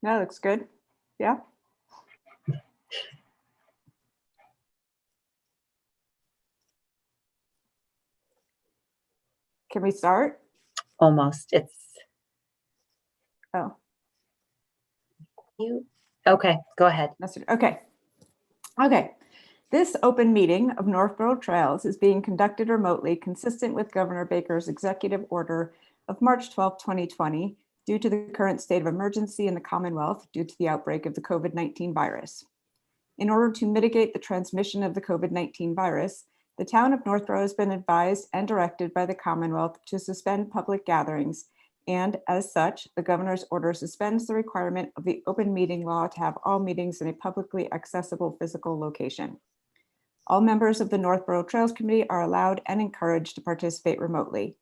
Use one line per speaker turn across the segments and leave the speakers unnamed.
That looks good. Yeah. Can we start?
Almost. It's
Oh,
you. Okay, go ahead.
okay. Okay. This open meeting of Northborough Trails is being conducted remotely consistent with Governor Baker's executive order of March 12, 2020, due to the current state of emergency in the Commonwealth due to the outbreak of the COVID-19 virus. In order to mitigate the transmission of the COVID-19 virus, the town of Northborough has been advised and directed by the Commonwealth to suspend public gatherings, and as such, the governor's order suspends the requirement of the open meeting law to have all meetings in a publicly accessible physical location. All members of the Northborough Trails Committee are allowed and encouraged to participate remotely.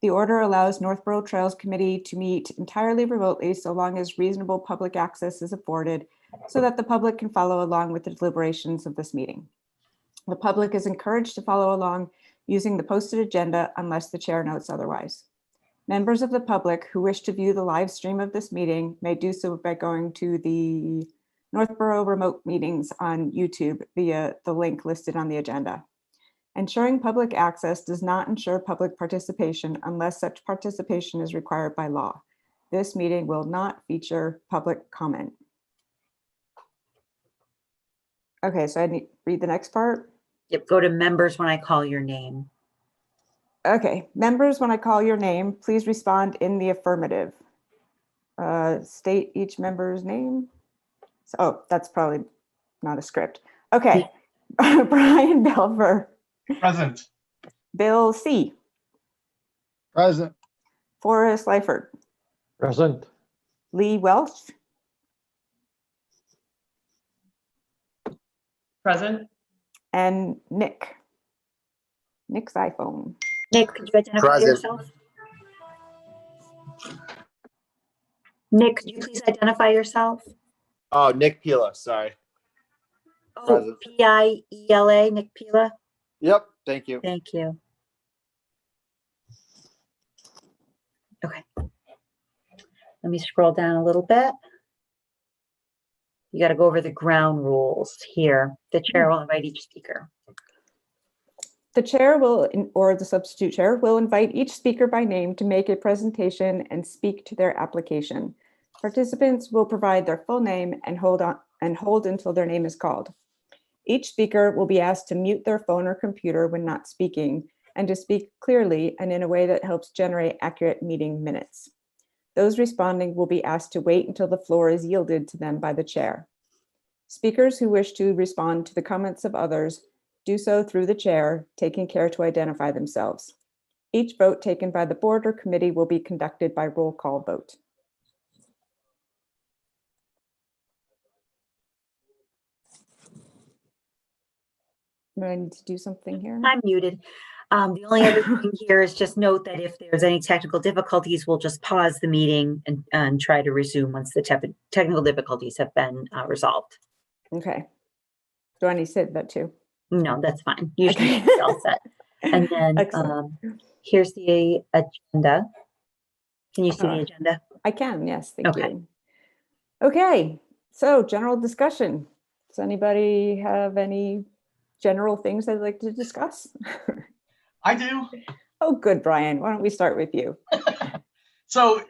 The order allows Northborough Trails Committee to meet entirely remotely so long as reasonable public access is afforded so that the public can follow along with the deliberations of this meeting. The public is encouraged to follow along using the posted agenda unless the chair notes otherwise. Members of the public who wish to view the live stream of this meeting may do so by going to the Northborough remote meetings on YouTube via the link listed on the agenda. Ensuring public access does not ensure public participation unless such participation is required by law. This meeting will not feature public comment. Okay, so I need to read the next part.
Yep, go to members when I call your name.
Okay, members, when I call your name, please respond in the affirmative. State each member's name. So, oh, that's probably not a script. Okay, Brian Belver.
Present.
Bill C.
Present.
Forrest Lyford.
Present.
Lee Welch.
Present.
And Nick's iPhone.
Nick, could you identify
Present.
yourself? Nick, could you please identify yourself?
Oh, Nick Pila, sorry.
Oh,
Present.
P-I-E-L-A, Nick Pila.
Yep, thank you.
Thank you. Okay. Let me scroll down a little bit. You got to go over the ground rules here. The chair will invite each speaker.
The chair will, or the substitute chair, will invite each speaker by name to make a presentation and speak to their application. Participants will provide their full name and hold until their name is called. Each speaker will be asked to mute their phone or computer when not speaking and to speak clearly and in a way that helps generate accurate meeting minutes. Those responding will be asked to wait until the floor is yielded to them by the chair. Speakers who wish to respond to the comments of others do so through the chair, taking care to identify themselves. Each vote taken by the board or committee will be conducted by roll call vote. Do I need to do something here?
I'm muted. The only other thing here is just note that if there's any technical difficulties, we'll just pause the meeting and try to resume once the technical difficulties have been resolved.
Okay. Do I need to say that too?
No, that's fine. Usually
Okay.
it's all set. And then
Excellent.
here's the agenda. Can you see the agenda?
I can, yes, thank
Okay.
you. Okay, so general discussion. Does anybody have any general things they'd like to discuss?
I do.
Oh, good, Brian. Why don't we start with you?
So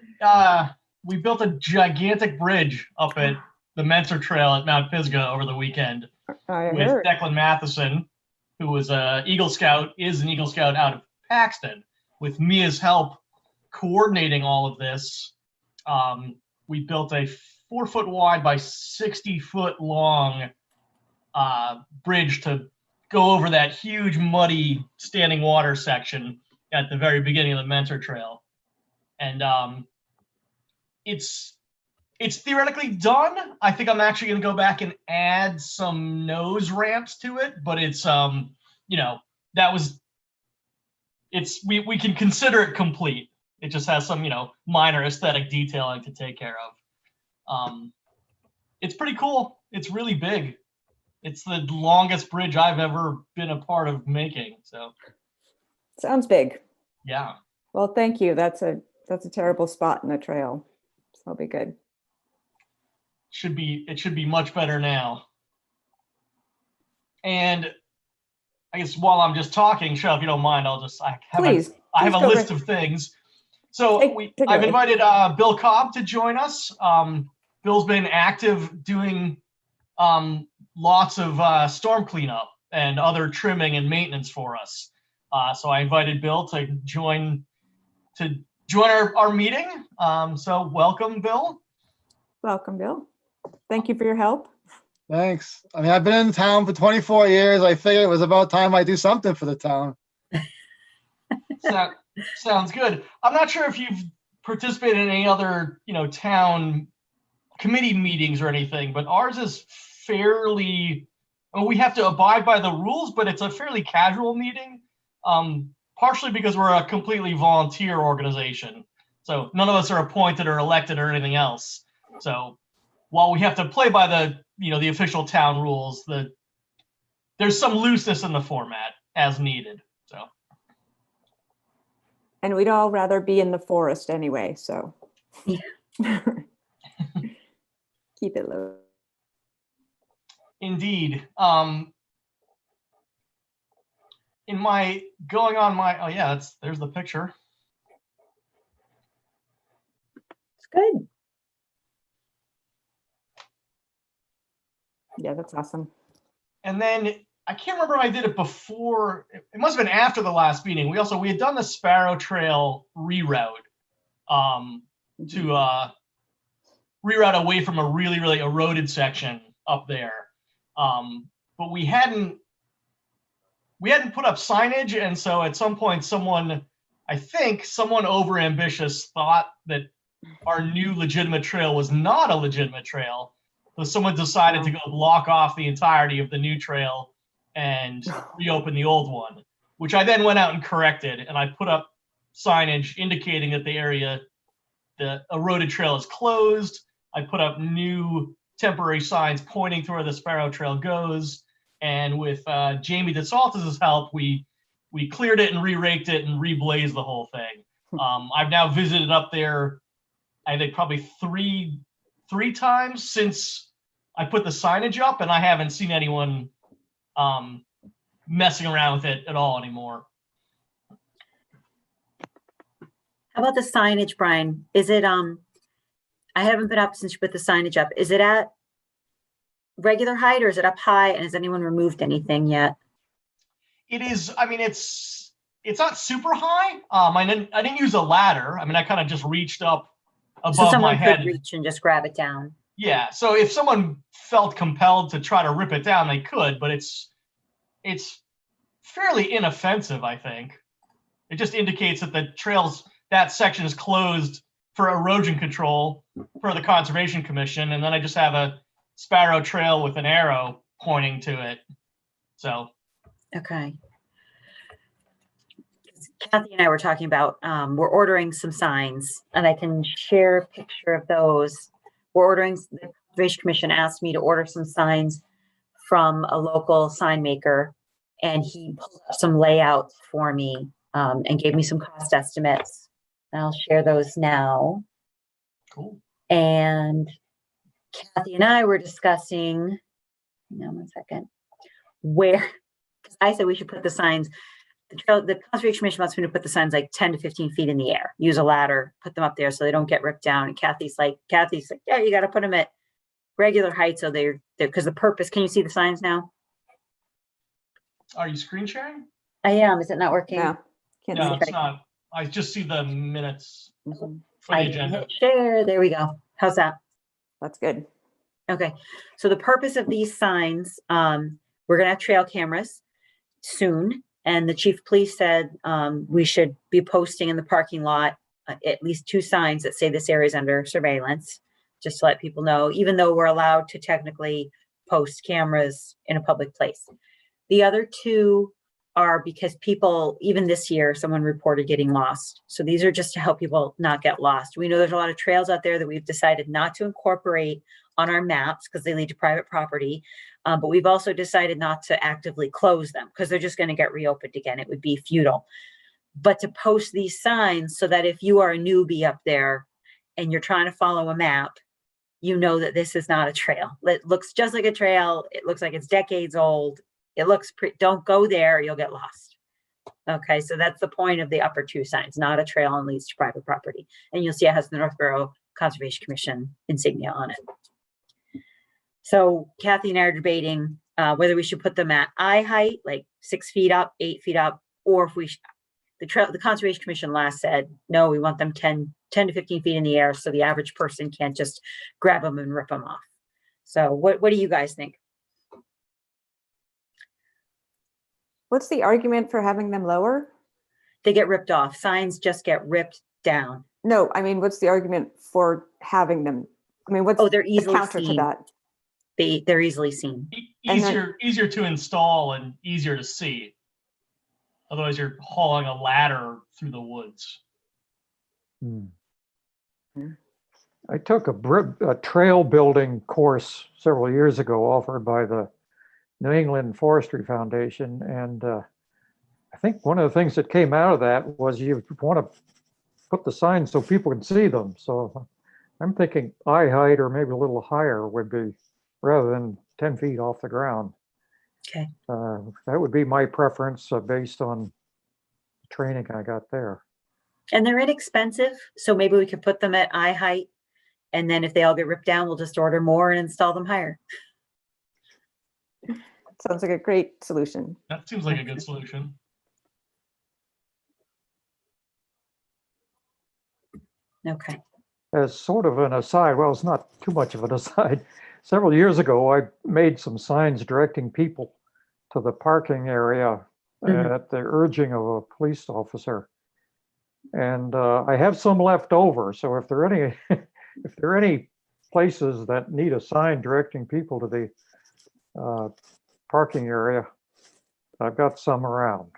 we built a gigantic bridge up at the Mentor Trail at Mount Pisgah over the weekend
I
with
heard.
Declan Matheson, who was an Eagle Scout out of Paxton. With Mia's help coordinating all of this, we built a 4-foot wide by 60-foot long bridge to go over that huge muddy standing water section at the very beginning of the Mentor Trail. And it's theoretically done. I think I'm actually going to go back and add some nose ramps to it, but it's we can consider it complete. It just has some minor aesthetic detailing to take care of. It's pretty cool. It's really big. It's the longest bridge I've ever been a part of making. So
Sounds big.
yeah.
Well, thank you. That's a That's a terrible spot in the trail. So it'll be good.
It should be much better now. And I guess while I'm just talking, Cheryl, if you don't mind, I have
Please.
I have a
go
list
right-
of things. So
Take it
I've
away.
invited Bill Cobb to join us. Bill's been active doing lots of storm cleanup and other trimming and maintenance for us. So I invited Bill to join our meeting. So welcome, Bill.
Welcome, Bill. Thank you for your help.
Thanks. I mean, I've been in town for 24 years. I figured it was about time I do something for the town.
Sounds good. I'm not sure if you've participated in any other, town committee meetings or anything, but ours is fairly, we have to abide by the rules, but it's a fairly casual meeting. Partially because we're a completely volunteer organization. So none of us are appointed or elected or anything else. So while we have to play by the official town rules, there's some looseness in the format as needed. So
And we'd all rather be in the forest anyway, so.
Yeah.
Keep it low.
indeed. In my going on my there's the picture.
It's good.
Yeah, that's awesome.
And then I can't remember if I did it before. It must have been after the last meeting. We had done the Sparrow Trail reroute to reroute away from a really, really eroded section up there. But we hadn't put up signage, and so at some point someone overambitious thought that our new legitimate trail was not a legitimate trail. So someone decided to go block off the entirety of the new trail and reopen the old one, which I then went out and corrected, and I put up signage indicating that the eroded trail is closed. I put up new temporary signs pointing to where the Sparrow Trail goes. And with Jamie DeSaltis' help, we cleared it and re-raked it and reblazed the whole thing. I've now visited up there, I think probably three times since I put the signage up, and I haven't seen anyone messing around with it at all anymore.
How about the signage, Brian? Is it, I haven't been up since you put the signage up. Is it at regular height or is it up high? And has anyone removed anything yet?
It is, I mean, it's not super high. I didn't use a ladder. I mean, I kind of just reached up
So
above my
someone
head.
could reach and just grab it down.
Yeah, so if someone felt compelled to try to rip it down, they could, but it's fairly inoffensive, I think. It just indicates that that section is closed for erosion control for the Conservation Commission, and then I just have a Sparrow Trail with an arrow pointing to it. So.
Okay. Kathy and I were talking about, we're ordering some signs, and I can share a picture of those. The Conservation Commission asked me to order some signs from a local sign maker, and he pulled up some layouts for me and gave me some cost estimates. And I'll share those now.
Cool.
And Kathy and I were discussing, one second, where, because I said we should put the signs, the Conservation Commission wants me to put the signs like 10 to 15 feet in the air, use a ladder, put them up there so they don't get ripped down. And Kathy's like, yeah, you got to put them at regular height. So they're because the purpose, can you see the signs now?
Are you screen sharing?
I am. Is it not working?
No, can't
No,
see.
it's not. I just see the minutes
Mhm.
for the
I
agenda.
hit share. There we go. How's that?
That's good.
Okay. So the purpose of these signs, we're going to have trail cameras soon. And the chief of police said we should be posting in the parking lot at least 2 signs that say this area is under surveillance, just to let people know, even though we're allowed to technically post cameras in a public place. The other 2 are because people, even this year, someone reported getting lost. So these are just to help people not get lost. We know there's a lot of trails out there that we've decided not to incorporate on our maps because they lead to private property. But we've also decided not to actively close them because they're just going to get reopened again. It would be futile. but to post these signs so that if you are a newbie up there and you're trying to follow a map, you know that this is not a trail. It looks just like a trail. It looks like it's decades old. It looks don't go there, you'll get lost. Okay, so that's the point of the upper two signs, not a trail and leads to private property. And you'll see it has the Northborough Conservation Commission insignia on it. So Kathy and I are debating whether we should put them at eye height, like 6 feet up, 8 feet up, or if we the Conservation Commission last said, no, we want them 10 to 15 feet in the air so the average person can't just grab them and rip them off. So what do you guys think?
What's the argument for having them lower?
They get ripped off. Signs just get ripped down.
No, I mean, what's the argument for having them? I mean, what's
Oh, they're
the
easily
counter to
seen.
that?
They're easily seen.
And then-
Easier to install and easier to see. Otherwise, you're hauling a ladder through the woods.
I took a trail building course several years ago offered by the New England Forestry Foundation. And I think one of the things that came out of that was you want to put the signs so people can see them. So I'm thinking eye height or maybe a little higher would be, rather than 10 feet off the ground.
Okay.
That would be my preference based on the training I got there.
And they're inexpensive. So maybe we could put them at eye height. And then if they all get ripped down, we'll just order more and install them higher.
Sounds like a great solution.
That seems like a good solution.
Okay.
As sort of an aside, well, it's not too much of an aside. Several years ago, I made some signs directing people to the parking area at the urging of a police officer. And I have some left over. So if there are any, if there are any places that need a sign directing people to the parking area, I've got some around.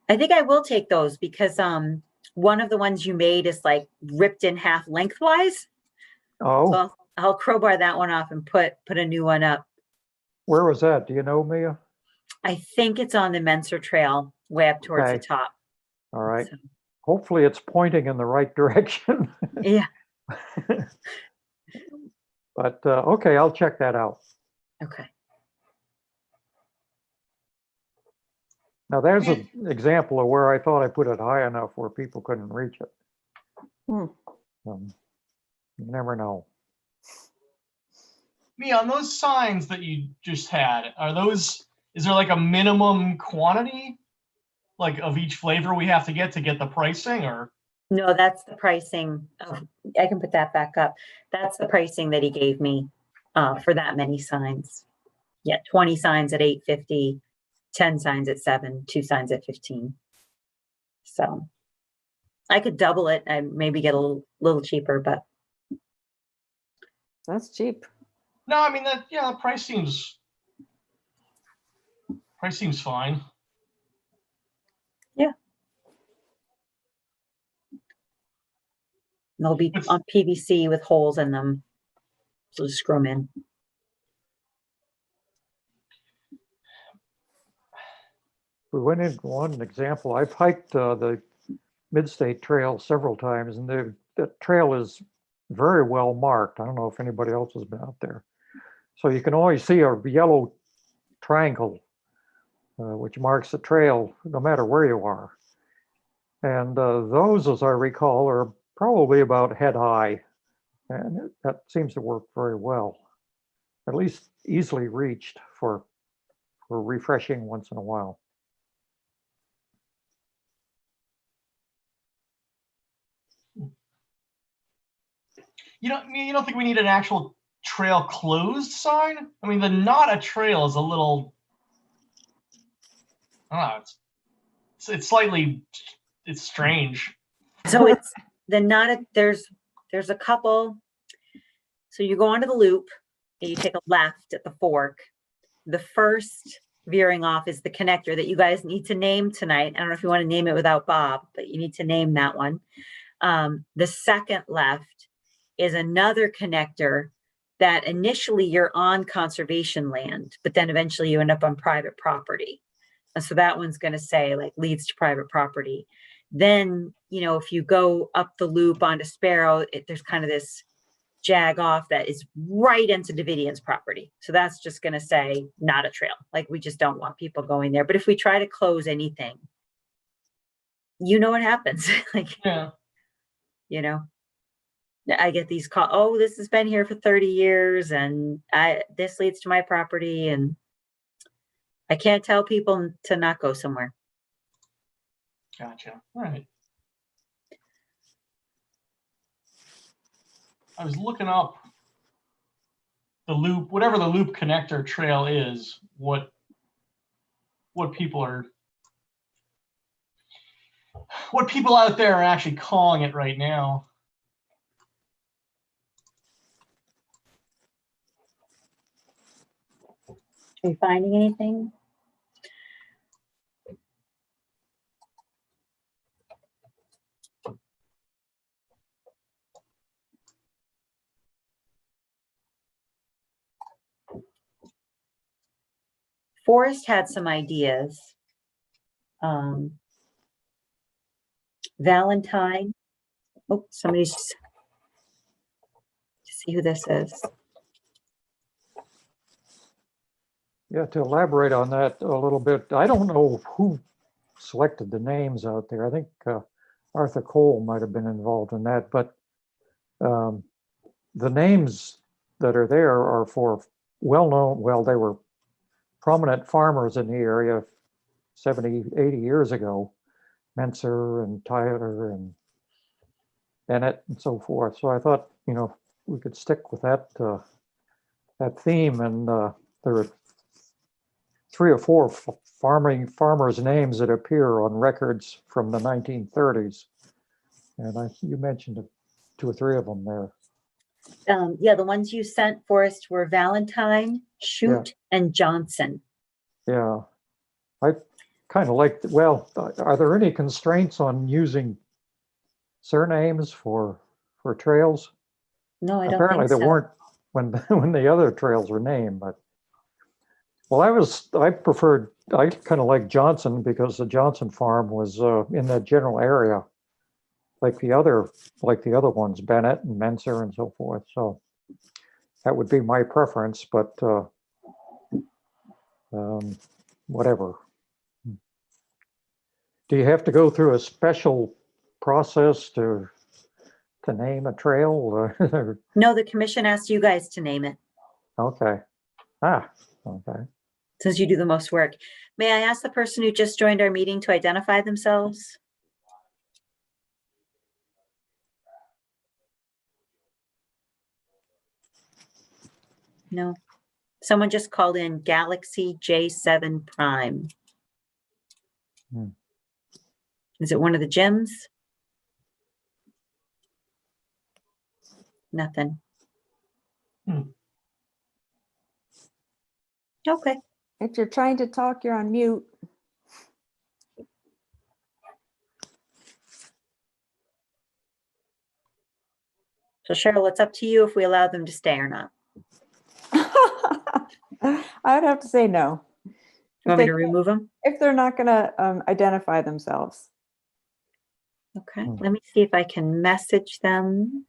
I think I will take those because one of the ones you made is like ripped in half lengthwise.
Oh,
So I'll crowbar that one off and put a new one up.
where was that? Do you know, Mia?
I think it's on the Menser Trail, way up towards the
Okay.
top.
All right.
So,
Hopefully it's pointing in the right direction.
yeah.
But okay, I'll check that out.
Okay.
Now there's an example of where I thought I put it high enough where people couldn't reach it.
Hmm.
You never know.
Me, on those signs that you just had, is there like a minimum quantity, like of each flavor we have to get the pricing, or?
No, that's the pricing. I can put that back up. That's the pricing that he gave me for that many signs. Yeah, 20 signs at $8.50, 10 signs at $7, 2 signs at $15. So I could double it and maybe get a little cheaper, but
That's cheap.
No, I mean the price seems fine.
they'll be
What's-
on PVC with holes in them. So just screw them in.
We went in one example. I've hiked the Midstate Trail several times, and the trail is very well marked. I don't know if anybody else has been out there. So you can always see a yellow triangle, which marks the trail no matter where you are. And those, as I recall, are probably about head high. And that seems to work very well. At least easily reached for refreshing once in a while.
You don't think we need an actual trail closed sign? I mean, the not a trail is a little. It's slightly, it's strange.
So it's there's a couple. So you go onto the loop and you take a left at the fork. The first veering off is the connector that you guys need to name tonight. I don't know if you want to name it without Bob, but you need to name that one. The second left is another connector that initially you're on conservation land, but then eventually you end up on private property. So that one's going to say like leads to private property. Then, if you go up the loop onto Sparrow, there's kind of this jag off that is right into Davidian's property. So that's just going to say not a trail. Like we just don't want people going there. But if we try to close anything, what happens? Like,
Yeah.
I get these calls, oh, this has been here for 30 years and this leads to my property, and I can't tell people to not go somewhere.
Gotcha. All right. I was looking up the loop, whatever the loop connector trail is, what people out there are actually calling it right now.
Are you finding anything? Forrest had some ideas. Valentine. Oh, somebody's. See who this is.
Yeah, to elaborate on that a little bit, I don't know who selected the names out there. I think Arthur Cole might have been involved in that, but the names that are there are for well-known, they were prominent farmers in the area 70, 80 years ago, Menser and Tyler and Bennett and so forth. So I thought, we could stick with that theme, and there are 3 or 4 farmers' names that appear on records from the 1930s, and you mentioned 2 or 3 of them there.
Yeah, the ones you sent, Forrest, were Valentine, Shute, and Johnson.
Yeah, I kind of like. Are there any constraints on using surnames for trails?
No, I don't
Apparently
think
there
so.
weren't when the other trails were named, but. Well, I kind of like Johnson because the Johnson farm was in that general area, like the other ones, Bennett and Menser and so forth. So that would be my preference, but whatever. Do you have to go through a special process to name a trail?
No, the commission asked you guys to name it,
Okay. Okay.
since you do the most work. May I ask the person who just joined our meeting to identify themselves? No. Someone just called in Galaxy J7 Prime. Is it one of the gyms? Nothing. Okay.
If you're trying to talk, you're on mute.
So Cheryl, it's up to you if we allow them to stay or not.
I'd have to say no.
You want
If
me to remove them?
if they're not going to identify themselves.
Okay, let me see if I can message them.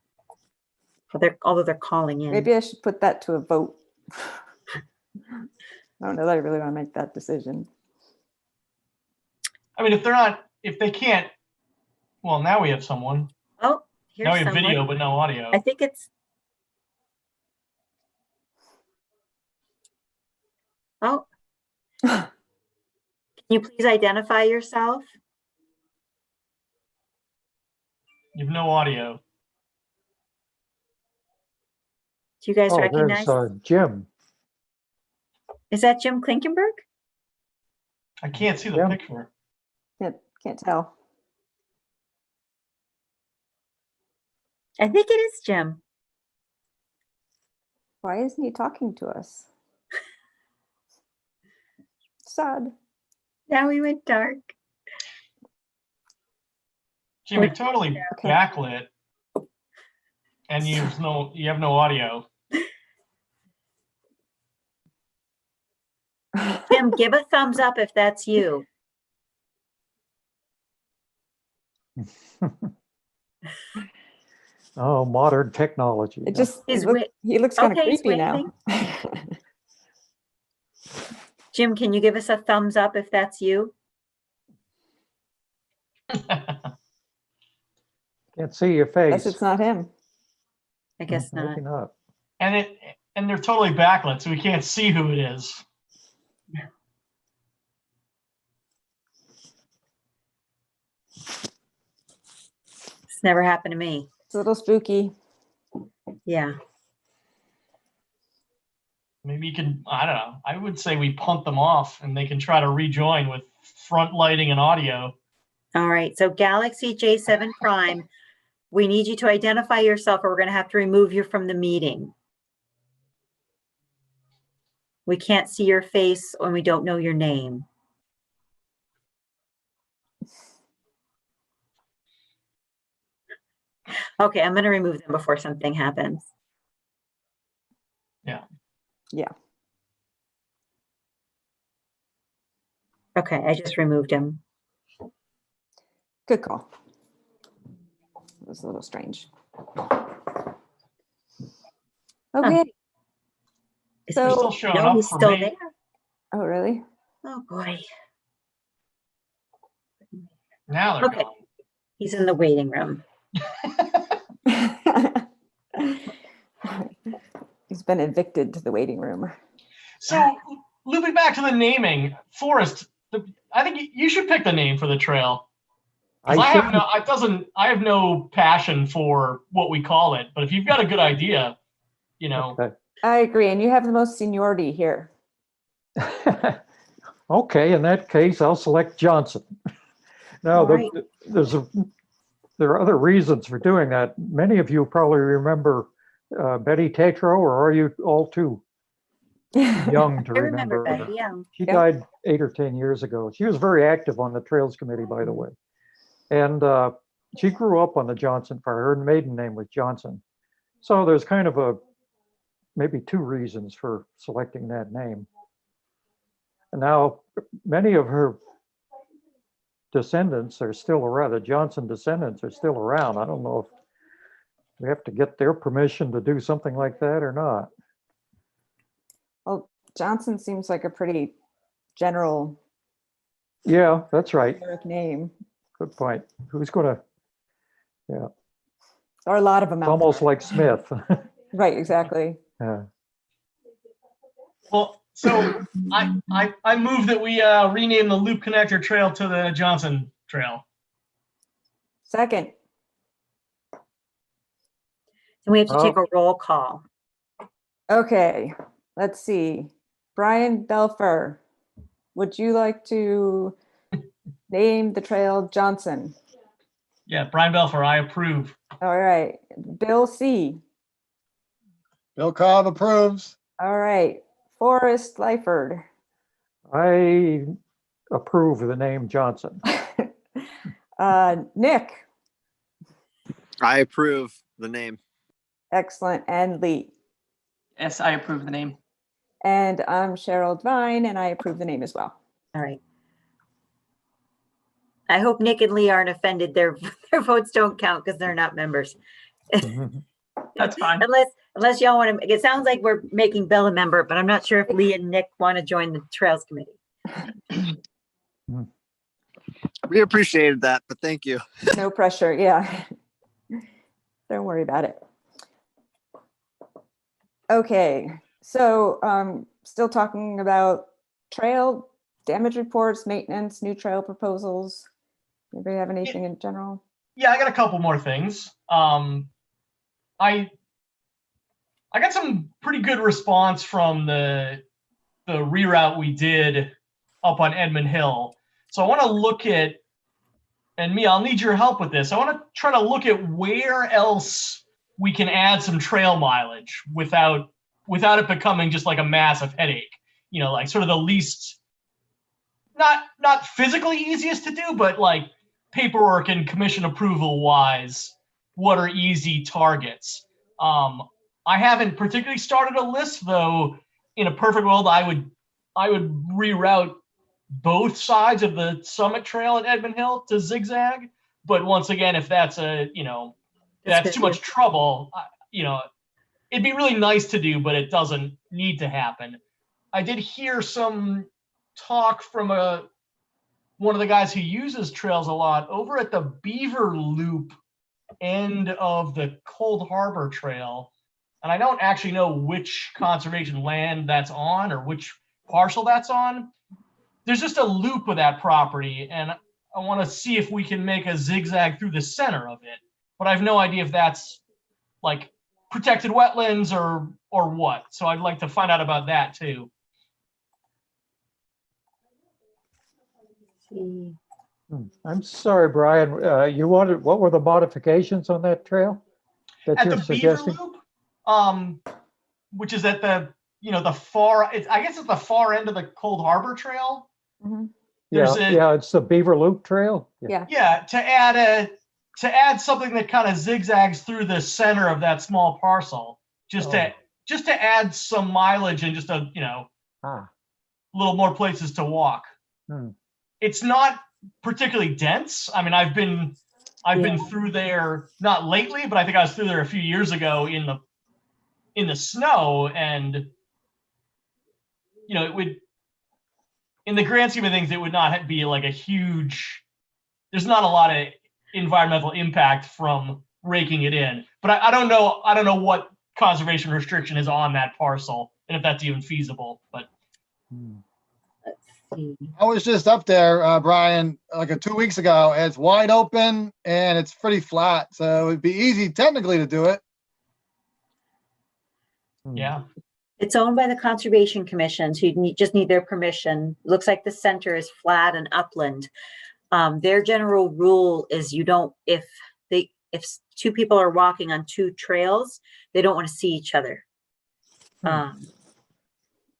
Although they're calling in.
Maybe I should put that to a vote. I don't know that I really want to make that decision.
I mean, if they can't, well, now we have someone.
Oh, here's
Now we have
someone.
video, but no audio.
I think it's. Oh. Can you please identify yourself?
You have no audio.
Do you guys
Oh,
recognize?
there's Jim.
Is that Jim Klinkenberg?
I can't see the
Yeah.
picture.
Can't tell.
I think it is Jim.
Why isn't he talking to us? Sad.
Now we went dark.
Jim, you're totally
Okay.
backlit, and you have no audio.
Tim, give a thumbs up if that's you.
Oh, modern technology.
It just,
He's
he looks kind of
okay, he's
creepy now.
Jim, can you give us a thumbs up if that's you?
Can't see your
Guess
face.
it's not him.
I guess not.
Maybe not.
And they're totally backlit, so we can't see who it is.
It's never happened to me.
It's a little spooky.
Yeah.
Maybe you can, I don't know. I would say we punt them off and they can try to rejoin with front lighting and audio.
All right. So Galaxy J7 Prime, we need you to identify yourself or we're going to have to remove you from the meeting. We can't see your face when we don't know your name. Okay, I'm going to remove them before something happens.
Yeah.
Yeah.
Okay, I just removed him.
Good call. It was a little strange. Okay.
Is
So-
he-
Still showing
no,
up
he's
for
still
me.
there.
Oh, really?
Oh boy,
Now they're
Okay.
gone.
he's in the waiting room.
He's been evicted to the waiting room.
So looping back to the naming, Forrest, I think you should pick the name for the trail. 'Cause I have no passion for what we call it, but if you've got a good idea, you know,
Okay.
I agree. And you have the most seniority here.
Okay, in that case, I'll select Johnson. Now,
All right.
there are other reasons for doing that. Many of you probably remember Betty Tatro, or are you all too young to
I remember
remember her?
Betty, yeah.
She
Yeah.
died 8 or 10 years ago. She was very active on the Trails Committee, by the way. And she grew up on the Johnson Farm. Her maiden name was Johnson. So there's kind of maybe two reasons for selecting that name. And now many of her descendants are still around. The Johnson descendants are still around. I don't know if we have to get their permission to do something like that or not.
Well, Johnson seems like a pretty general
Yeah, that's right.
generic name.
Good point. Who's gonna,
There are a lot of them
it's
out
almost
there.
like Smith.
Right, exactly.
Yeah.
well, so I move that we rename the Loop Connector Trail to the Johnson Trail.
Second,
And we have to take a roll call.
okay, let's see. Brian Belfer, would you like to name the trail Johnson?
Yeah, Brian Belfer, I approve.
All right. Bill C.
Bill Cobb approves.
All right. Forrest Lyford.
I approve of the name Johnson.
Nick.
I approve the name.
Excellent. And Lee.
Yes, I approve the name.
And I'm Cheryl Devine, and I approve the name as well.
All right. I hope Nick and Lee aren't offended. Their votes don't count because they're not members.
That's fine.
Unless y'all want to, it sounds like we're making Bill a member, but I'm not sure if Lee and Nick want to join the Trails Committee.
We appreciated that, but thank you.
No pressure. Yeah. Don't worry about it. Okay. So still talking about trail damage reports, maintenance, new trail proposals. Anybody have anything in general?
Yeah, I got a couple more things. I got some pretty good response from the reroute we did up on Edmund Hill. So I want to look at, and Mia, I'll need your help with this. I want to try to look at where else we can add some trail mileage without it becoming just like a massive headache. You know, like sort of the least, not physically easiest to do, but like paperwork and commission approval wise, what are easy targets? I haven't particularly started a list, though. In a perfect world, I would I would reroute both sides of the Summit Trail at Edmund Hill to zigzag. But once again, if that's that's too much trouble, it'd be really nice to do, but it doesn't need to happen. I did hear some talk from one of the guys who uses trails a lot over at the Beaver Loop end of the Cold Harbor Trail. And I don't actually know which conservation land that's on or which parcel that's on. There's just a loop of that property, and I want to see if we can make a zigzag through the center of it. But I have no idea if that's like protected wetlands or what. So I'd like to find out about that too.
I'm sorry, Brian, what were the modifications on that trail that
At
you're
the Beaver
suggesting?
Loop, which is at the far, I guess it's the far end of the Cold Harbor Trail.
Mhm.
There's
Yeah, it's the Beaver Loop Trail.
Yeah.
Yeah, to add something that kind of zigzags through the center of that small parcel, just to add some mileage and just
Ah,
little more places to walk.
Hmm.
It's not particularly dense. I mean, I've been through there, not lately, but I think I was through there a few years ago in the snow, and it would, in the grand scheme of things, it would not be like a huge, there's not a lot of environmental impact from raking it in. But I don't know what conservation restriction is on that parcel and if that's even feasible. But
I was just up there, Brian, like 2 weeks ago. And it's wide open and it's pretty flat, so it'd be easy technically to do it.
yeah,
It's owned by the Conservation Commission, so you just need their permission. Looks like the center is flat and upland. Their general rule is if two people are walking on two trails, they don't want to see each other.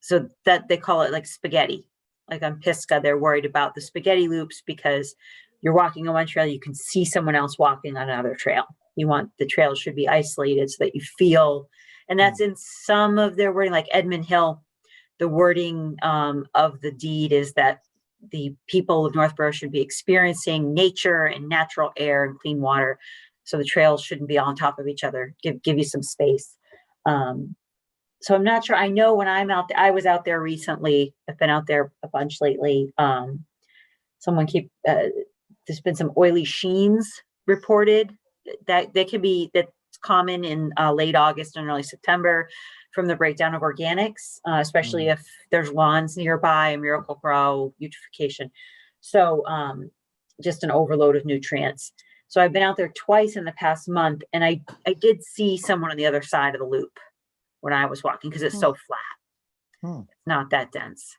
So that they call it like spaghetti. Like on Pisgah, they're worried about the spaghetti loops because you're walking on one trail, you can see someone else walking on another trail. You want the trails should be isolated so that you feel, and that's in some of their wording, like Edmund Hill, the wording of the deed is that the people of Northborough should be experiencing nature and natural air and clean water. So the trails shouldn't be on top of each other, give you some space. So I'm not sure. I know when I'm out there, I was out there recently. I've been out there a bunch lately. There's been some oily sheens reported that's common in late August and early September from the breakdown of organics, especially if there's lawns nearby, Miracle-Gro, eutrophication. So just an overload of nutrients. So I've been out there twice in the past month, and I did see someone on the other side of the loop when I was walking because it's so flat. It's not that dense.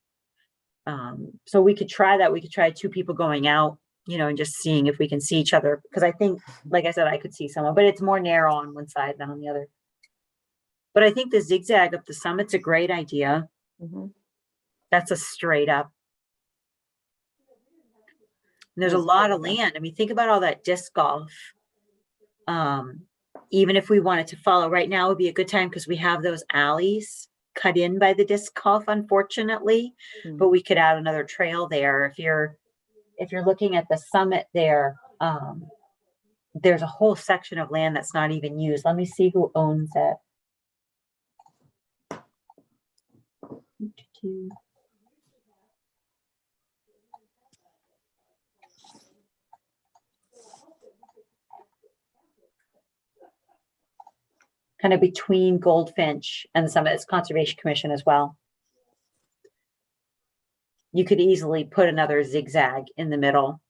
So we could try that. We could try two people going out, and just seeing if we can see each other. Because I think, like I said, I could see someone, but it's more narrow on one side than on the other. But I think the zigzag up the summit's a great idea.
Mhm.
That's a straight up. And there's a lot of land. I mean, think about all that disc golf. Even if we wanted to follow right now would be a good time because we have those alleys cut in by the disc golf, unfortunately, but we could add another trail there. If you're looking at the summit there, there's a whole section of land that's not even used. Let me see who owns it. Kind of between Goldfinch and the summit. It's Conservation Commission as well. You could easily put another zigzag in the middle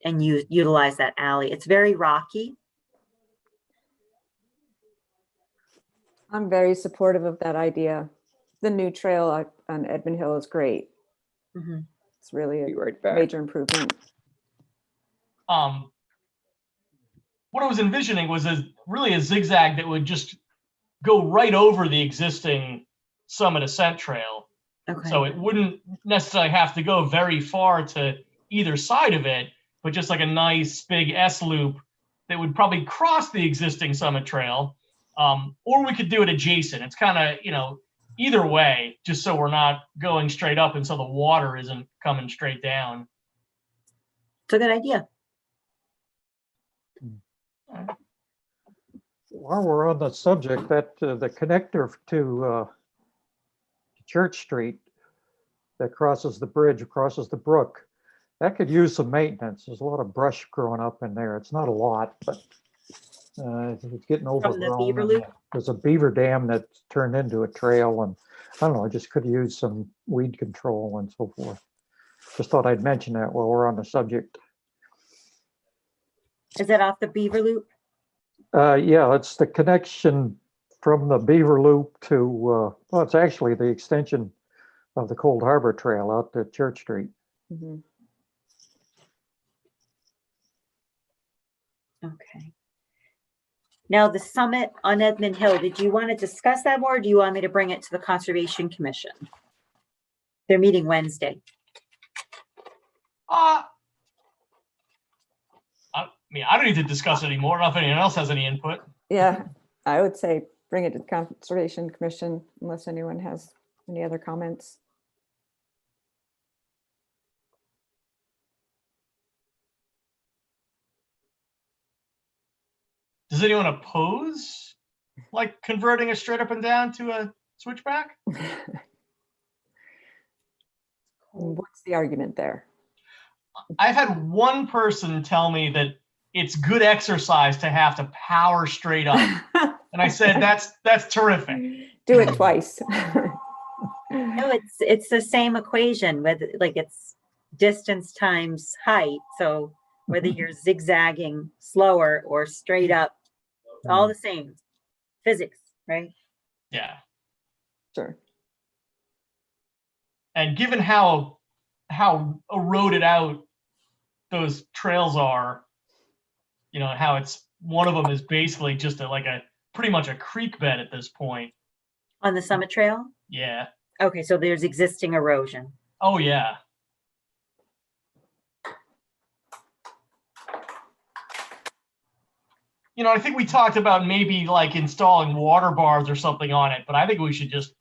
and utilize that alley. It's very rocky.
I'm very supportive of that idea. The new trail on Edmund Hill is great.
Mhm.
It's really
Be
a
right back.
major improvement.
what I was envisioning was really a zigzag that would just go right over the existing Summit Ascent Trail.
Okay.
So it wouldn't necessarily have to go very far to either side of it, but just like a nice big S loop that would probably cross the existing Summit Trail. Or we could do it adjacent. It's kind of, either way, just so we're not going straight up and so the water isn't coming straight down.
It's a good idea.
While we're on the subject, that the connector to Church Street that crosses the bridge, crosses the brook, that could use some maintenance. There's a lot of brush growing up in there. It's not a lot, but it's getting
From the
overgrown.
beaver
and
loop?
There's a beaver dam that's turned into a trail, and I don't know, I just could use some weed control and so forth. Just thought I'd mention that while we're on the subject.
Is that off the Beaver Loop?
Yeah, it's the connection from the Beaver Loop to, well, it's actually the extension of the Cold Harbor Trail out to Church Street.
Mhm.
Okay. Now, the summit on Edmund Hill, did you want to discuss that more, or do you want me to bring it to the Conservation Commission? They're meeting Wednesday.
I mean, I don't need to discuss it anymore. I don't know if anyone else has any input.
Yeah, I would say bring it to the Conservation Commission unless anyone has any other comments.
Does anyone oppose like converting it straight up and down to a switchback?
What's the argument there?
I've had one person tell me that it's good exercise to have to power straight up. And I said, that's terrific.
Do it twice.
No, it's the same equation with, like, it's distance times height. So whether you're zigzagging slower or straight up, it's all the same. Physics, right?
Yeah.
Sure.
And given how eroded out those trails are, you know, how it's one of them is basically just pretty much a creek bed at this point.
On the Summit Trail?
Yeah.
Okay, so there's existing erosion.
Oh yeah. You know, I think we talked about maybe like installing water bars or something on it, but I think we just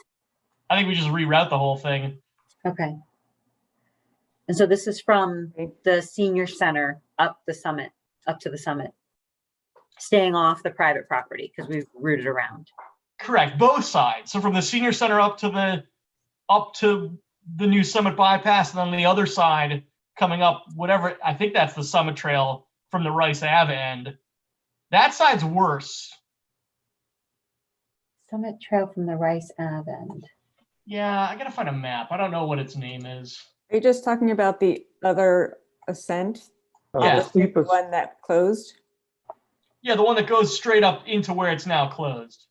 reroute the whole thing.
Okay. And so this is from
Okay.
the senior center up to the summit, staying off the private property because we've routed around.
Correct, both sides. So from the senior center up to the new Summit bypass, and then the other side coming up, whatever, I think that's the Summit Trail from the Rice Ave end. That side's worse.
Summit Trail from the Rice Ave end.
Yeah, I gotta find a map. I don't know what its name is.
Are you just talking about the other ascent?
Yeah.
The steepest,
One that closed?
Yeah, the one that goes straight up into where it's now closed.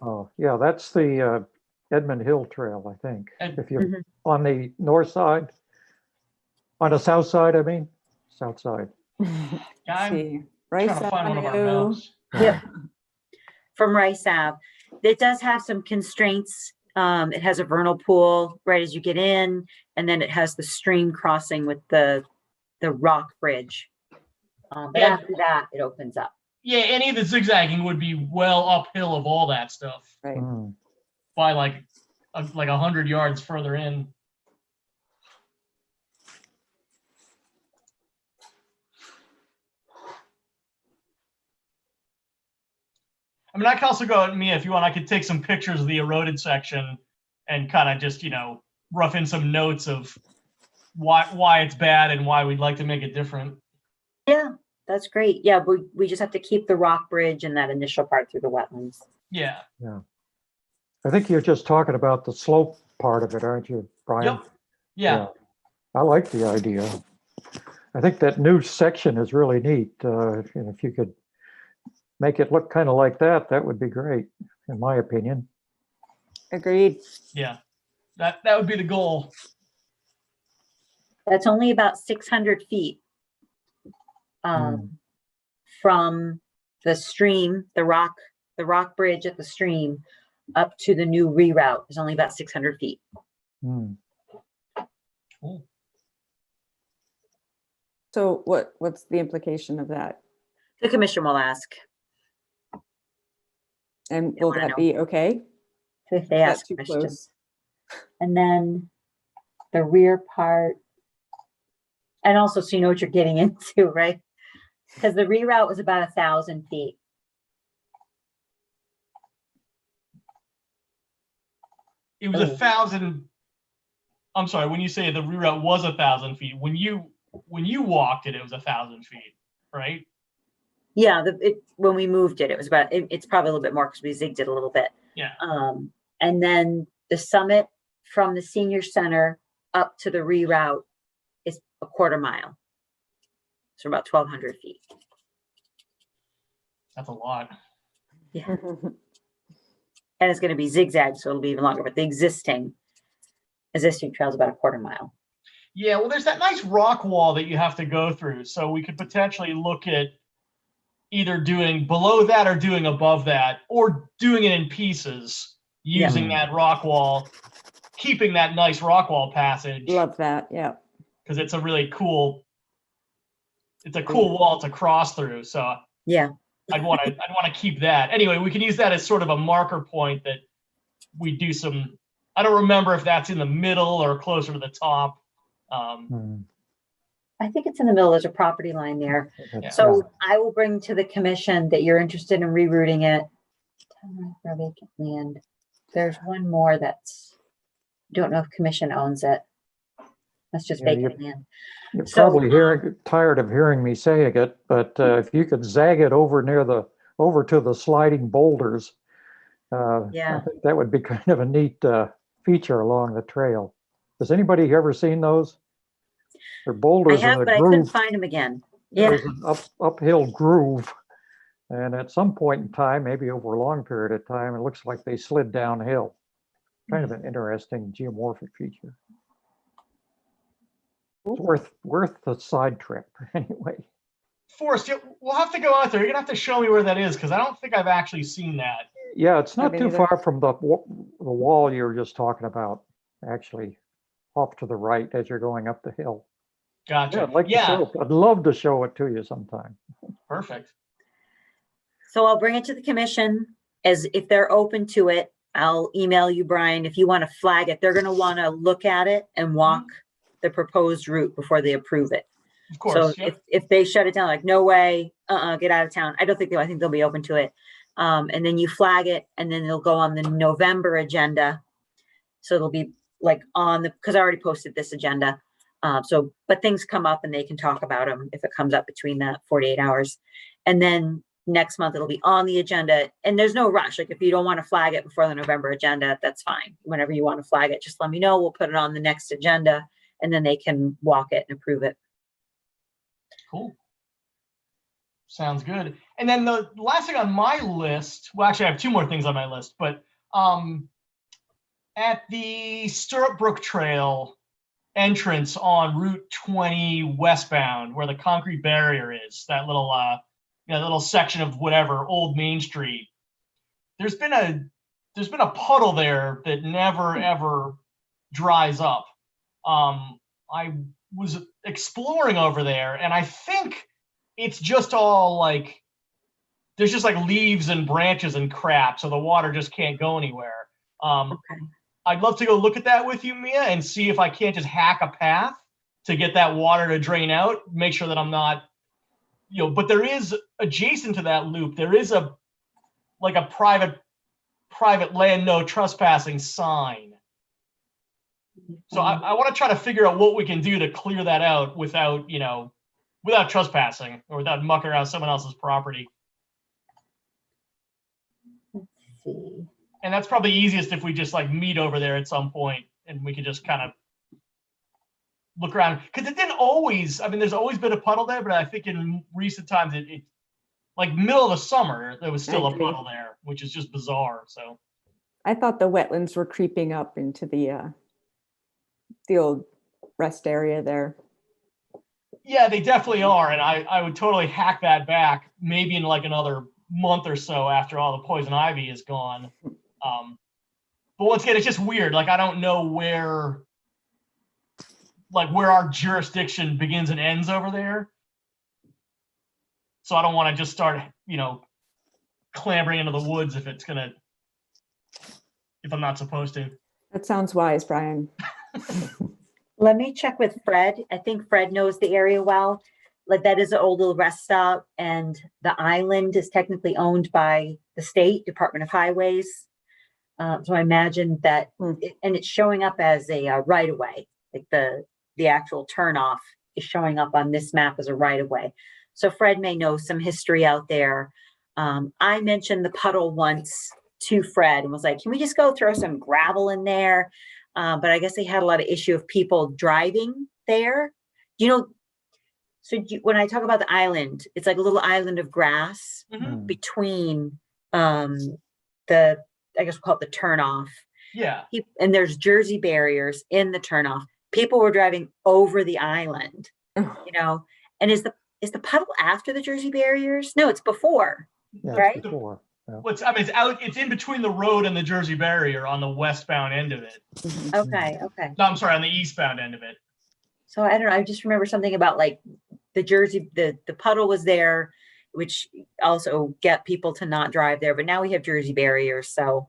oh, yeah, that's the Edmund Hill Trail, I think.
And-
If you're
Mhm.
on the north side, on the south side, I mean, south side.
Yeah, I'm
See, Rice
trying to find one of our
Avenue.
maps.
Yep. From Rice Ave. It does have some constraints. It has a vernal pool right as you get in, and then it has the stream crossing with the rock bridge. But
Yeah.
after that, it opens up.
Yeah, any of the zigzagging would be well uphill of all that stuff
Right.
Mm.
by like 100 yards further in. I mean, I can also go out, Mia, if you want, I could take some pictures of the eroded section and kind of just, rough in some notes of why it's bad and why we'd like to make it different.
Yeah, that's great. Yeah, we just have to keep the rock bridge and that initial part through the wetlands.
Yeah.
I think you're just talking about the slope part of it, aren't you, Brian?
Yep. Yeah.
I like the idea. I think that new section is really neat. If you could make it look kind of like that, that would be great, in my opinion.
Agreed.
Yeah. That would be the goal.
That's only about 600 feet from the stream, the rock bridge at the stream up to the new reroute is only about 600 feet.
Hmm.
Cool.
So what's the implication of that?
The commission will ask.
And
They
will
wanna
that
know.
be okay?
if they
Is that
ask
too
questions.
close?
And then the rear part. And also, so you know what you're getting into, right? Because the reroute was about 1,000 feet.
It was
Oh.
1,000. I'm sorry, when you say the reroute was 1,000 feet, when you walked it, it was 1,000 feet, right?
Yeah, when we moved it, it was about, it's probably a little bit more because we zigged it a little bit.
Yeah.
And then the summit from the senior center up to the reroute is a 1/4 mile. So about 1,200 feet.
That's a lot.
And it's going to be zigzag, so it'll be even longer, but the existing trail is about a 1/4 mile.
Yeah, well, there's that nice rock wall that you have to go through. So we could potentially look at either doing below that or doing above that, or doing it in pieces using that rock wall, keeping that nice rock wall passage.
Love that, yeah.
Because it's a really cool, it's a cool wall to cross through. So
Yeah.
I'd want to keep that. Anyway, we can use that as sort of a marker point that we do some. I don't remember if that's in the middle or closer to the top.
I think it's in the middle. There's a property line there.
Yeah.
So I will bring to the commission that you're interested in rerouting it. For vacant land. There's one more that's, don't know if commission owns it. That's just
Yeah,
vacant land.
You're
So,
probably tired of hearing me saying it, but if you could zag it over to the sliding boulders,
Yeah.
I think that would be kind of a neat feature along the trail. Has anybody ever seen those? They're
I
boulders in
have,
a
but I couldn't
groove.
find them again. Yeah.
There's an uphill groove, and at some point in time, maybe over a long period of time, it looks like they slid downhill. Kind of an interesting geomorphic feature. It's worth the side trip anyway.
Forrest, we'll have to go out there. You're gonna have to show me where that is because I don't think I've actually seen that.
Yeah, it's not
me
too
neither.
far from the wall you were just talking about, actually, off to the right as you're going up the hill.
Gotcha.
Yeah, I'd like to
Yeah,
show, I'd love to show it to you sometime.
perfect.
So I'll bring it to the commission as if they're open to it. I'll email you, Brian, if you want to flag it. They're going to want to look at it and walk the proposed route before they approve it.
Of course.
So
Yep.
if they shut it down, like, no way, get out of town. I don't think I think they'll be open to it. And then you flag it and then it'll go on the November agenda. So it'll be like because I already posted this agenda. But things come up and they can talk about them if it comes up between that 48 hours. And then next month it'll be on the agenda and there's no rush. Like if you don't want to flag it before the November agenda, that's fine. Whenever you want to flag it, just let me know. We'll put it on the next agenda and then they can walk it and approve it.
Cool. Sounds good. And then the last thing on my list, well, actually I have two more things on my list, but at the Stirrup Brook Trail entrance on Route 20 westbound, where the concrete barrier is, that little little section of whatever, Old Main Street, there's been a puddle there that never ever dries up. I was exploring over there and I think it's just all like, there's just like leaves and branches and crap. So the water just can't go anywhere.
Okay.
I'd love to go look at that with you, Mia, and see if I can't just hack a path to get that water to drain out, make sure that I'm not, but there is adjacent to that loop, there is a private land, no trespassing sign. So I want to try to figure out what we can do to clear that out without trespassing or without mucking around someone else's property.
Let's see.
And that's probably easiest if we just like meet over there at some point and we can just kind of look around. Because it didn't always, there's always been a puddle there, but I think in recent times, it like middle of the summer, there was still
I
a
agree.
puddle there, which is just bizarre. So
I thought the wetlands were creeping up into the old rest area there.
yeah, they definitely are. And I would totally hack that back maybe in like another month or so after all the poison ivy is gone. But once again, it's just weird. Like, I don't know where our jurisdiction begins and ends over there. So I don't want to just start, clambering into the woods if it's if I'm not supposed to.
That sounds wise, Brian.
Let me check with Fred. I think Fred knows the area well. Like that is an old little rest stop, and the island is technically owned by the state Department of Highways. So I imagine that, and it's showing up as a right of way, like the actual turnoff is showing up on this map as a right of way. So Fred may know some history out there. I mentioned the puddle once to Fred and was like, can we just go throw some gravel in there? But I guess they had a lot of issue of people driving there. When I talk about the island, it's like a little island of grass
Mhm.
between I guess we'll call it the turnoff.
Yeah.
And there's Jersey barriers in the turnoff. People were driving over the island, and is the puddle after the Jersey barriers? No, it's before.
Yeah,
Right?
it's before. Yeah.
It's in between the road and the Jersey barrier on the westbound end of it.
Okay.
No, I'm sorry, on the eastbound end of it.
So I don't know. I just remember something about like the Jersey, the puddle was there, which also get people to not drive there. But now we have Jersey barriers, so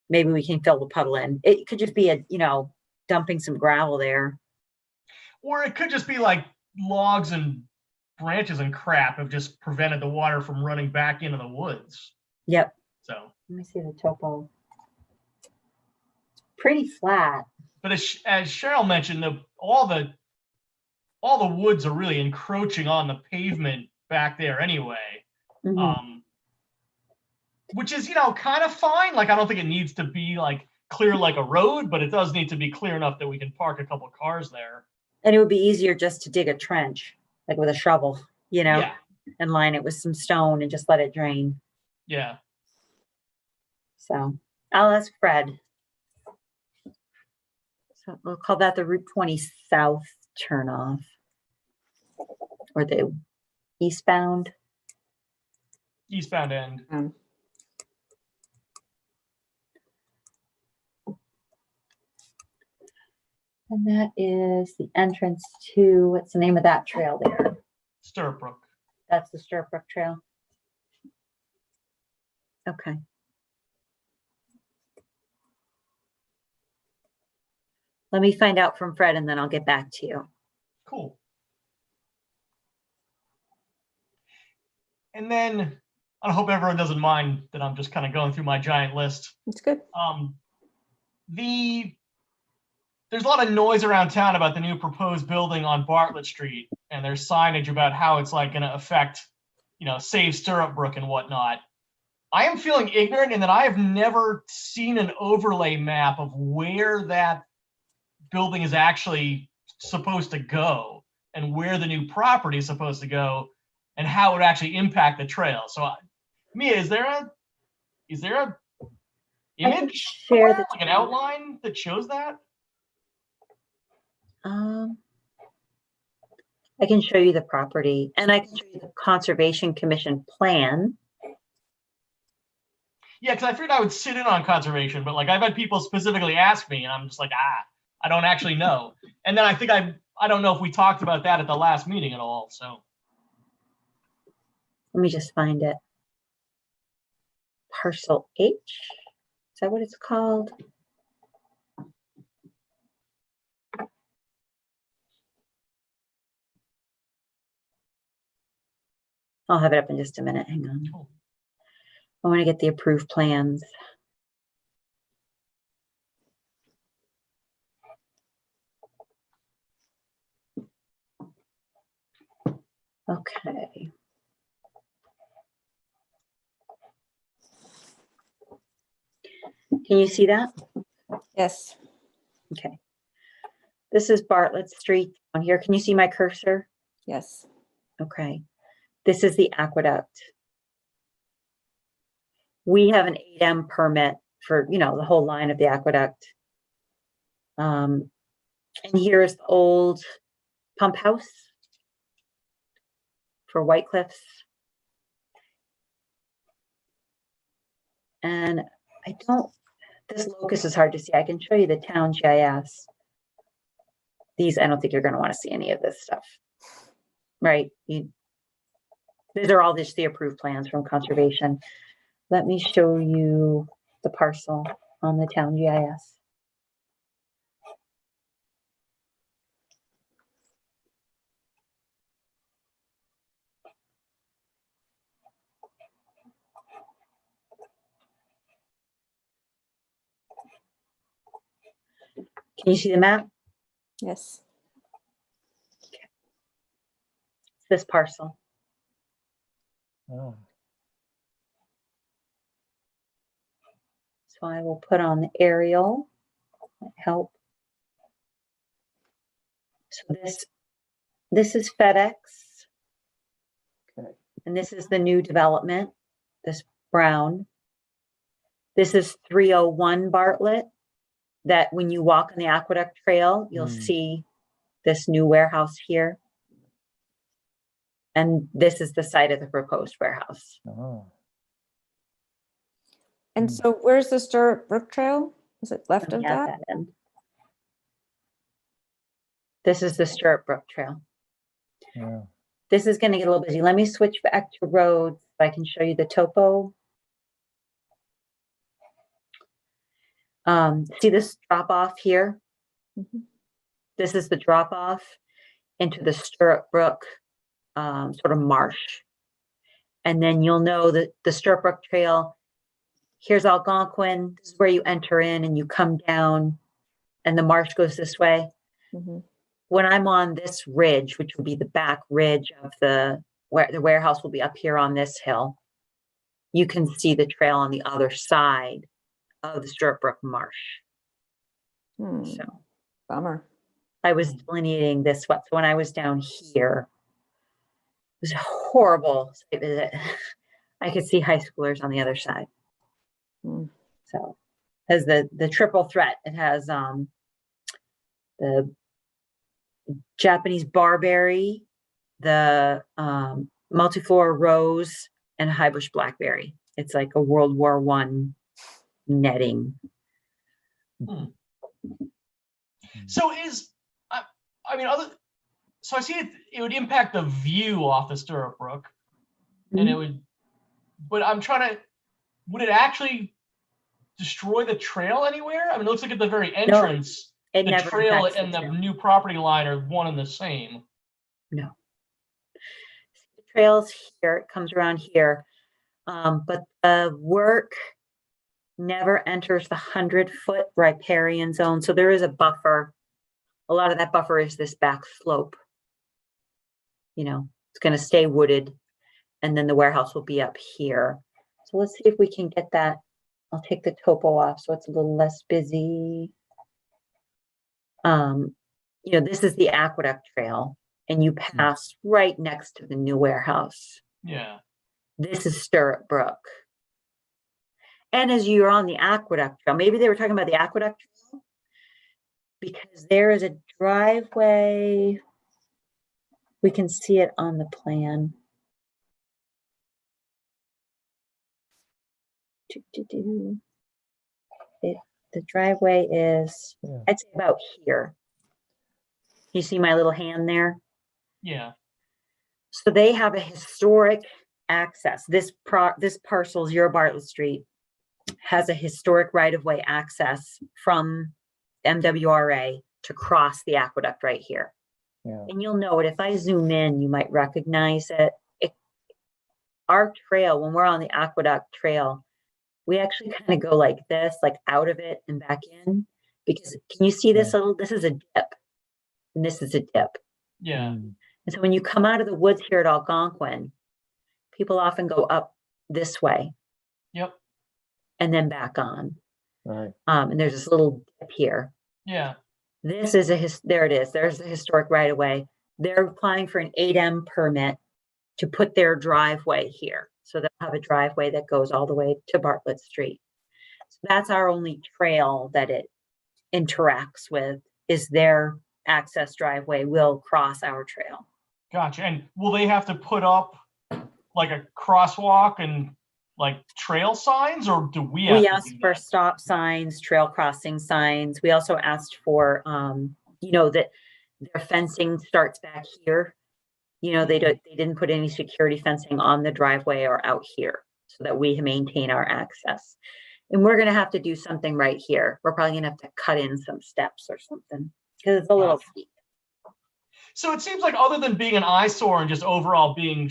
maybe we can fill the puddle in. It could just be dumping some gravel there.
Or it could just be like logs and branches and crap have just prevented the water from running back into the woods.
Yep.
So,
Let me see the topo. It's pretty flat.
but as Cheryl mentioned, all the woods are really encroaching on the pavement back there anyway.
Mhm.
Which is, kind of fine. Like, I don't think it needs to be like clear like a road, but it does need to be clear enough that we can park a couple cars there.
And it would be easier just to dig a trench, like with a shovel,
Yeah.
and line it with some stone and just let it drain.
Yeah.
So I'll ask Fred. So we'll call that the Route 20 South turnoff, or the eastbound.
Eastbound end.
And that is the entrance to, what's the name of that trail there?
Stirrup Brook.
That's the Stirrup Brook Trail. Okay. Let me find out from Fred and then I'll get back to you.
Cool. And then I hope everyone doesn't mind that I'm just kind of going through my giant list.
It's good.
There's a lot of noise around town about the new proposed building on Bartlett Street, and there's signage about how it's like going to affect, save Stirrup Brook and whatnot. I am feeling ignorant in that I have never seen an overlay map of where that building is actually supposed to go and where the new property is supposed to go and how it would actually impact the trail. So, Mia, is there a image,
share
somewhere, like an outline that shows that?
I can show you the property and I can show you the Conservation Commission plan.
Yeah, because I figured I would sit in on conservation, but like I've had people specifically ask me, and I'm just like, I don't actually know. And then I think I don't know if we talked about that at the last meeting at all. So
Let me just find it. Parcel H, is that what it's called? I'll have it up in just a minute. Hang on.
Cool.
I want to get the approved plans. Okay. Can you see that?
Yes.
Okay. This is Bartlett Street on here. Can you see my cursor?
Yes.
Okay. This is the aqueduct. We have an 8M permit for, the whole line of the aqueduct. And here is the old pump house for White Cliffs. And this locus is hard to see. I can show you the town GIS. I don't think you're going to want to see any of this stuff, right? These are all just the approved plans from conservation. Let me show you the parcel. on the town GIS. Can you see the map?
Yes.
It's this parcel.
Oh,
So I will put on the aerial, help. So this is FedEx.
Okay.
And this is the new development, this brown. This is 301 Bartlett, that when you walk on the Aqueduct Trail, you'll see this new warehouse here. And this is the site of the proposed warehouse.
oh.
And
Hmm.
so where's the Stirrup Brook Trail? Is it left
Let
of
me add
that?
that in. This is the Stirrup Brook Trail.
Yeah.
This is going to get a little busy. Let me switch back to roads so I can show you the topo. See this drop off here?
Mhm.
This is the drop off into the Stirrup Brook sort of marsh. And then you'll know that the Stirrup Brook Trail, here's Algonquin. This is where you enter in and you come down and the marsh goes this way.
Mhm.
When I'm on this ridge, which will be the back ridge of where the warehouse will be up here on this hill, you can see the trail on the other side of the Stirrup Brook Marsh.
Hmm,
So
bummer.
I was delineating this, so when I was down here, it was a horrible site visit. I could see high schoolers on the other side.
Hmm.
So has the triple threat. It has the Japanese barberry, the multiflora rose, and high bush blackberry. It's like a World War I netting.
So I mean, so I see it would impact the view off the Stirrup Brook, and it would, but I'm trying to, would it actually destroy the trail anywhere? I mean, it looks like at the very entrance,
It
the
never
trail
impacts the
and the
trail.
new property line are one and the same.
No. The trail's here, it comes around here. But the work never enters the 100-foot riparian zone. So there is a buffer. A lot of that buffer is this back slope. You know, it's going to stay wooded, and then the warehouse will be up here. So let's see if we can get that. I'll take the topo off so it's a little less busy. You know, this is the Aqueduct Trail, and you pass right next to the new warehouse.
Yeah.
This is Stirrup Brook. And as you're on the Aqueduct Trail, maybe they were talking about the Aqueduct Trail, because there is a driveway. We can see it on the plan. The driveway is,
Yeah.
I'd say about here. You see my little hand there?
Yeah.
So they have a historic access. This parcel, 0 Bartlett Street, has a historic right-of-way access from MWRA to cross the aqueduct right here.
Yeah.
And you'll know it. If I zoom in, you might recognize it. Our trail, when we're on the Aqueduct Trail, we actually kind of go like this, like out of it and back in. Because can you see this little, this is a dip. And this is a dip.
Yeah.
Mm.
And so when you come out of the woods here at Algonquin, people often go up this way
Yep.
and then back on.
Right.
And there's this little dip here.
Yeah.
This is there it is. There's the historic right of way. They're applying for an 8M permit to put their driveway here. So they'll have a driveway that goes all the way to Bartlett Street. So that's our only trail that it interacts with, is their access driveway will cross our trail.
Gotcha. And will they have to put up like a crosswalk and like trail signs, or do we have
We
to
asked
do
for
that?
stop signs, trail crossing signs. We also asked for, you know, that their fencing starts back here. You know, they didn't put any security fencing on the driveway or out here, so that we maintain our access. And we're gonna have to do something right here. We're probably gonna have to cut in some steps or something, because it's a little steep.
So it seems like other than being an eyesore and just overall being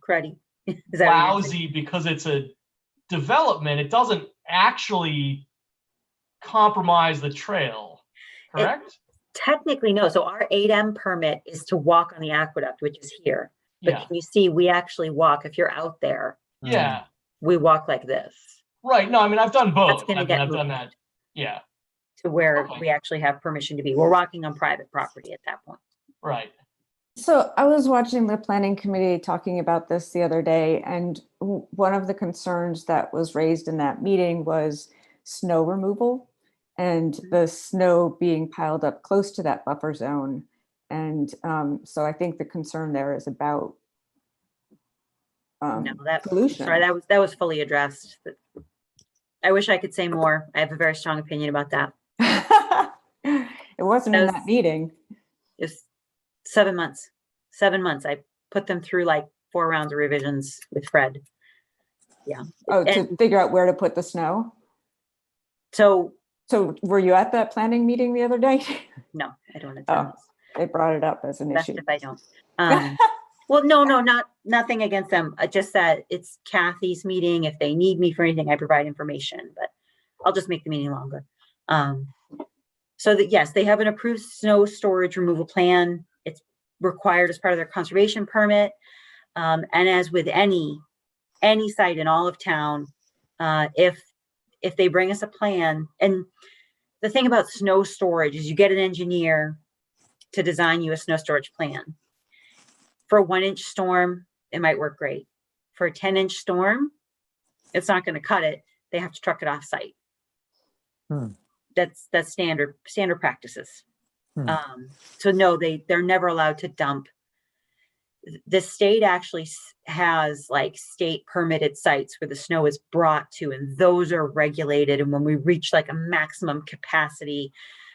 Cruddy. Is that what you're saying?
lousy because it's a development, it doesn't actually compromise the trail, correct?
Technically, no. So our 8M permit is to walk on the aqueduct, which is here. But
Yeah,
can you see, we actually walk, if you're out there,
yeah,
we walk like this
right. No, I mean, I've done both.
gonna
I mean,
get
I've done
moved.
that. Yeah,
to where
Okay.
we actually have permission to be. We're walking on private property at that point.
right.
So I was watching the planning committee talking about this the other day, and one of the concerns that was raised in that meeting was snow removal and the snow being piled up close to that buffer zone. And so I think the concern there is about
No, that,
pollution.
sorry, that was fully addressed. I wish I could say more. I have a very strong opinion about that.
It wasn't in
Those-
that meeting.
It's 7 months. 7 months. I put them through like 4 rounds of revisions with Fred.
Oh, to
And-
figure out where to put the snow.
So,
So were you at that planning meeting the other day?
no, I don't attend
Oh,
those.
They brought it up as an
Best
issue.
if I don't. Well, no, nothing against them. Just that it's Kathy's meeting. If they need me for anything, I provide information, but I'll just make the meeting longer. So that, yes, they have an approved snow storage removal plan. It's required as part of their conservation permit. And as with any site in all of town, if they bring us a plan, and the thing about snow storage is you get an engineer to design you a snow storage plan. For a 1-inch storm, it might work great. For a 10-inch storm, it's not going to cut it. They have to truck it off site.
Hmm.
That's standard practices.
Hmm.
So no, they're never allowed to dump. The state actually has like state permitted sites where the snow is brought to, and those are regulated. And when we reach like a maximum capacity,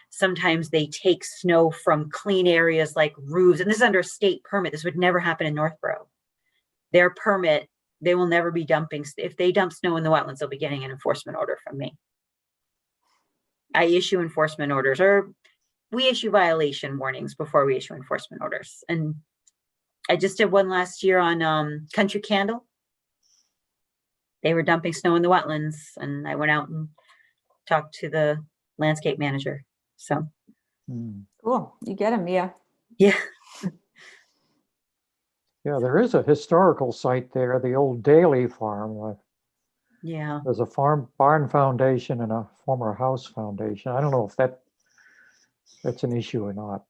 sometimes they take snow from clean areas like roofs, and this is under a state permit. This would never happen in Northborough. Their permit, they will never be dumping. If they dump snow in the wetlands, they'll be getting an enforcement order from me. I issue enforcement orders, or we issue violation warnings before we issue enforcement orders. And I just did one last year on Country Candle. They were dumping snow in the wetlands, and I went out and talked to the landscape manager. So,
Hmm.
Cool. You get him, Mia.
yeah.
Yeah, there is a historical site there, the old Daly Farm.
Yeah.
There's a barn foundation and a former house foundation. I don't know if that's an issue or not.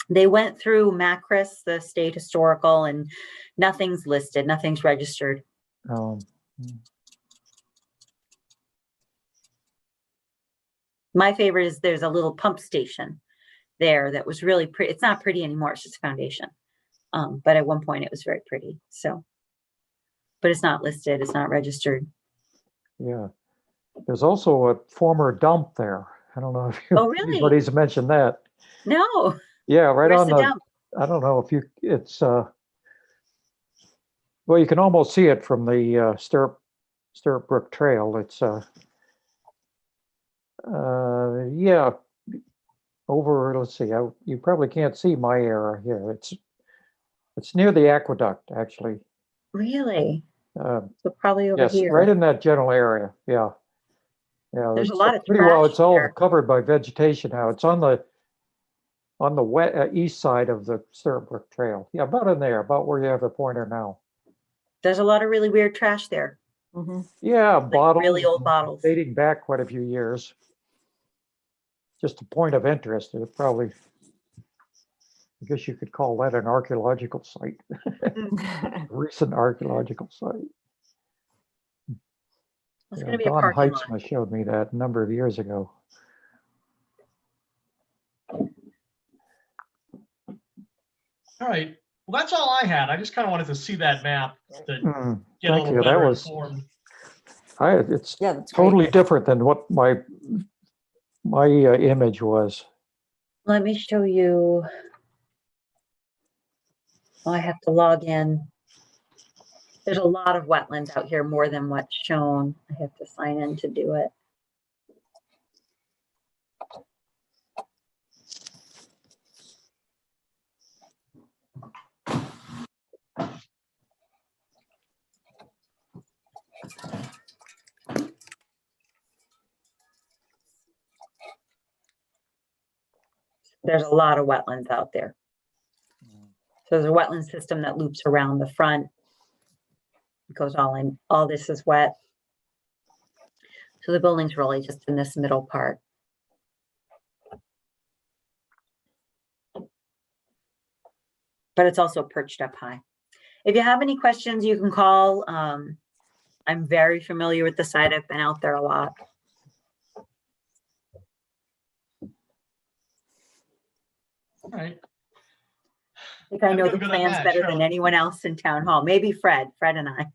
They went through Macris, the state historical, and nothing's listed, nothing's registered.
Um,
My favorite is there's a little pump station there that was really pretty. It's not pretty anymore. It's just a foundation. But at one point it was very pretty. So, but it's not listed. It's not registered.
Yeah. There's also a former dump there. I don't know if
Oh, really?
anybody's mentioned that.
No.
Yeah, right
Where's
on
the
the,
dump?
I don't know if it's, well, you can almost see it from the Stirrup Brook Trail. It's, yeah, over, let's see, you probably can't see my area here. It's near the aqueduct, actually.
Really?
Uh,
So probably over
Yes,
here.
right in that general area, yeah. Yeah,
There's a
it's
lot of
pretty well,
trash
it's all
there.
covered by vegetation now. It's on the east side of the Stirrup Brook Trail. Yeah, about in there, about where you have the pointer now.
There's a lot of really weird trash there.
Mhm.
Yeah, bottles.
really old
and
bottles.
Dating back quite a few years. Just a point of interest, it probably, I guess you could call that an archaeological site, recent archaeological site.
It's
Yeah,
going to be a
Don
parking lot.
Heitzman showed me that a number of years ago.
All right. Well, that's all I had. I just kind of wanted to see that map to
Mm,
get a
Thank
little
you, that
better
was,
informed.
it's
Yeah, that's great.
totally different than what my image was.
Let me show you. Oh, I have to log in. There's a lot of wetlands out here, more than what's shown. I have to sign in to do it. There's a lot of wetlands out there. So there's a wetland system that loops around the front. It goes all in, all this is wet. So the building's really just in this middle part. But it's also perched up high. If you have any questions, you can call. I'm very familiar with the site. I've been out there a lot.
All right.
I think I
I'm
know
gonna
the
go to
plans
that,
better than
Cheryl.
anyone else in town hall. Maybe Fred and I.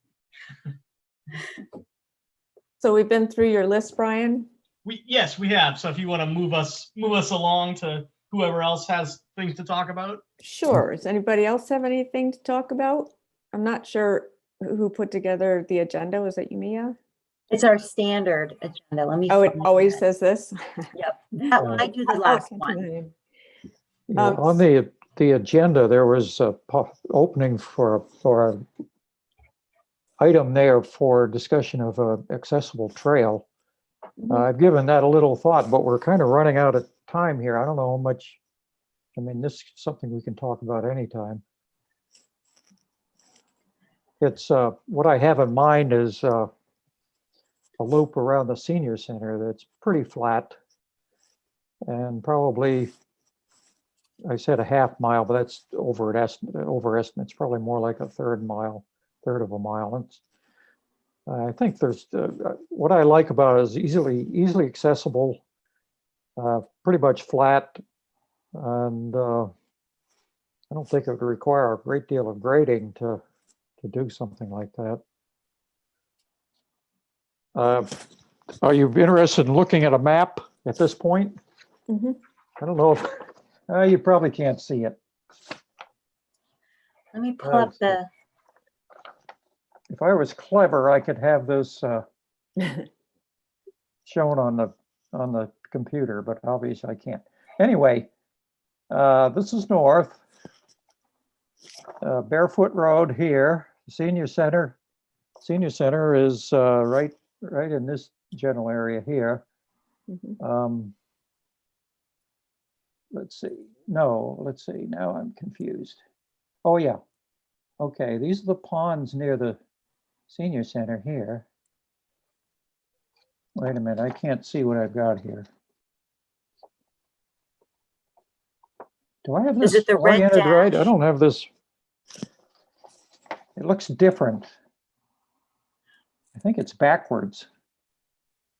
So we've been through your list, Brian.
Yes, we have. So if you want to move us along to whoever else has things to talk about.
Sure. Does anybody else have anything to talk about? I'm not sure who put together the agenda. Was it you, Mia?
It's our standard agenda. Let me.
Oh, it
find
always
it.
says this.
Yep. I do the last
Okay,
one.
Yeah,
Um,
on the agenda, there was a opening for an item there for discussion of a accessible trail.
Mhm.
I've given that a little thought, but we're kind of running out of time here. I don't know how much, I mean, this is something we can talk about anytime. It's, what I have in mind is a loop around the senior center that's pretty flat and probably, I said a half mile, but that's overestimate. It's probably more like a third of a mile. It's, I think there's, what I like about it is easily accessible, pretty much flat. And I don't think it would require a great deal of grading to do something like that. Are you interested in looking at a map at this point?
Mhm.
I don't know if, you probably can't see it.
Let me pull up the,
If I was clever, I could have this shown on the computer, but obviously I can't. Anyway, this is north. Barefoot Road here, senior center. Senior center is right in this general area here.
Mhm.
Let's see. No, let's see. Now I'm confused. Oh yeah. Okay, these are the ponds near the senior center here. Wait a minute, I can't see what I've got here. Do I have
Is
this
it the red
oriented right? I
dash?
don't have this. It looks different. I think it's backwards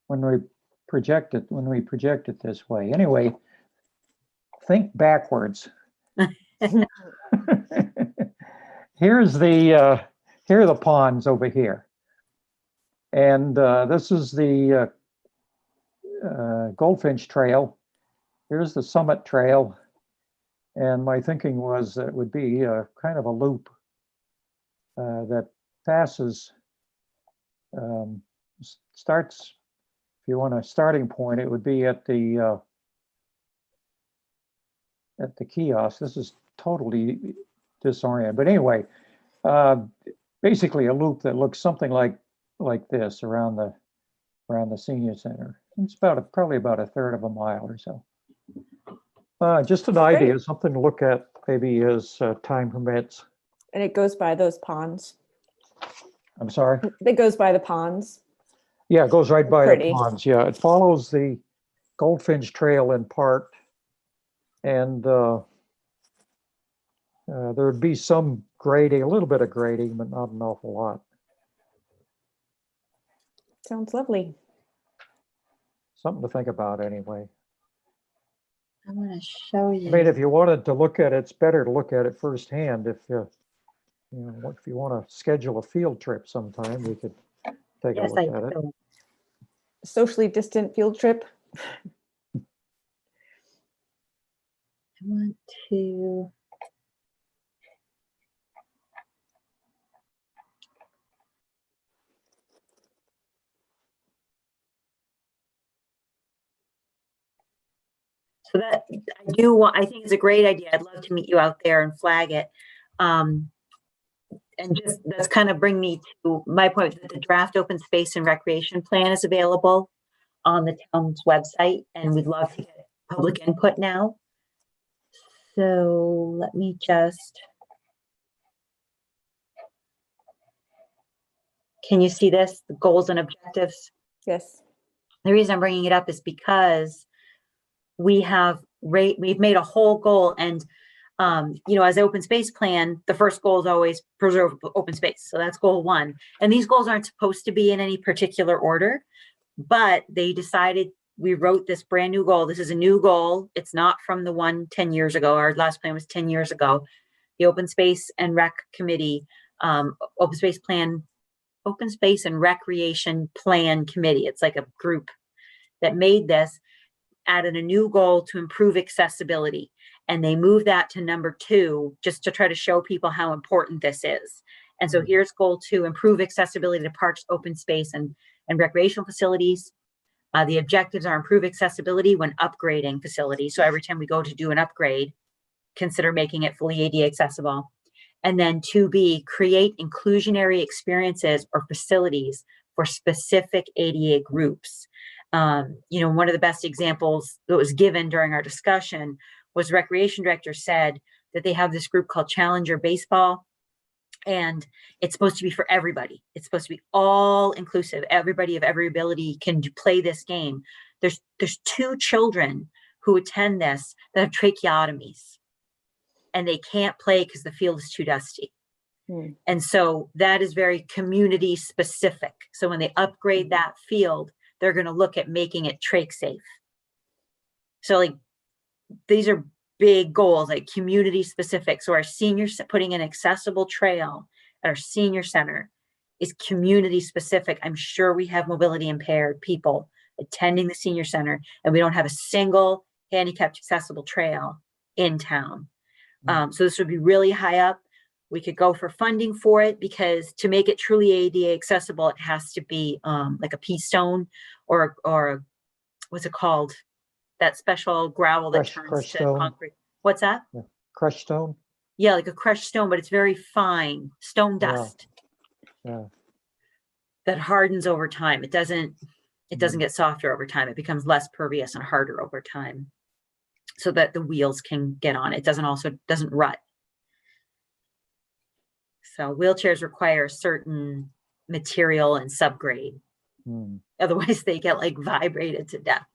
when we project it this way. Anyway, think backwards. Here's the here are the ponds over here. And this is the Goldfinch Trail. Here's the Summit Trail. And my thinking was that it would be kind of a loop that passes, starts, if you want a starting point, it would be at the kiosk. This is totally disoriented. But anyway, basically a loop that looks something like this around the senior center. It's probably about a third of a mile or so. Just an idea, something to look at maybe as time permits.
And it goes by those ponds.
I'm sorry.
It goes by the ponds.
Yeah, it goes right by the
Pretty.
ponds. Yeah, it follows the Goldfinch Trail in part. And there would be some grading, a little bit of grading, but not an awful lot.
Sounds lovely.
Something to think about anyway.
I want to show you.
I mean, if you wanted to look at it, it's better to look at it firsthand. If you know, if you want to schedule a field trip sometime, we could take a
Yes,
look
I
at it.
do.
Socially distant field trip.
I want to. So that I think it's a great idea. I'd love to meet you out there and flag it. And just that's kind of bring me to my point that the draft open space and recreation plan is available on the town's website, and we'd love to get public input now. So let me just. Can you see this? The goals and objectives.
Yes.
The reason I'm bringing it up is because we've made a whole goal, and as open space plan, the first goal is always preserve open space. So that's goal 1. And these goals aren't supposed to be in any particular order, but they decided we wrote this brand new goal. This is a new goal. It's not from the one 10 years ago. Our last plan was 10 years ago. The Open Space and Rec Committee, Open Space and Recreation Plan Committee. It's like a group that made this, added a new goal to improve accessibility. And they moved that to number 2, just to try to show people how important this is. And so here's goal 2, improve accessibility to parks, open space, and recreational facilities. The objectives are improve accessibility when upgrading facilities. So every time we go to do an upgrade, consider making it fully ADA accessible. And then 2B, create inclusionary experiences or facilities for specific ADA groups. One of the best examples that was given during our discussion was recreation director said that they have this group called Challenger Baseball, and it's supposed to be for everybody. It's supposed to be all inclusive. Everybody of every ability can play this game. There's 2 children who attend this that have tracheotomies, and they can't play because the field is too dusty. And so that is very community specific. So when they upgrade that field, they're going to look at making it trach safe. So like, these are big goals, like community specific. So our seniors, putting an accessible trail at our senior center is community specific. I'm sure we have mobility impaired people attending the senior center, and we don't have a single handicapped accessible trail in town. So this would be really high up. We could go for funding for it, because to make it truly ADA accessible, it has to be like a pea stone or what's it called? That special gravel that turns
Crushed
to
stone.
concrete. What's that?
Crushed stone?
Yeah, like a crushed stone, but it's very fine stone
Yeah.
dust
Yeah.
that hardens over time. It doesn't get softer over time. It becomes less pervious and harder over time, so that the wheels can get on. It doesn't rut. So wheelchairs require a certain material and subgrade. Otherwise they get like vibrated to death,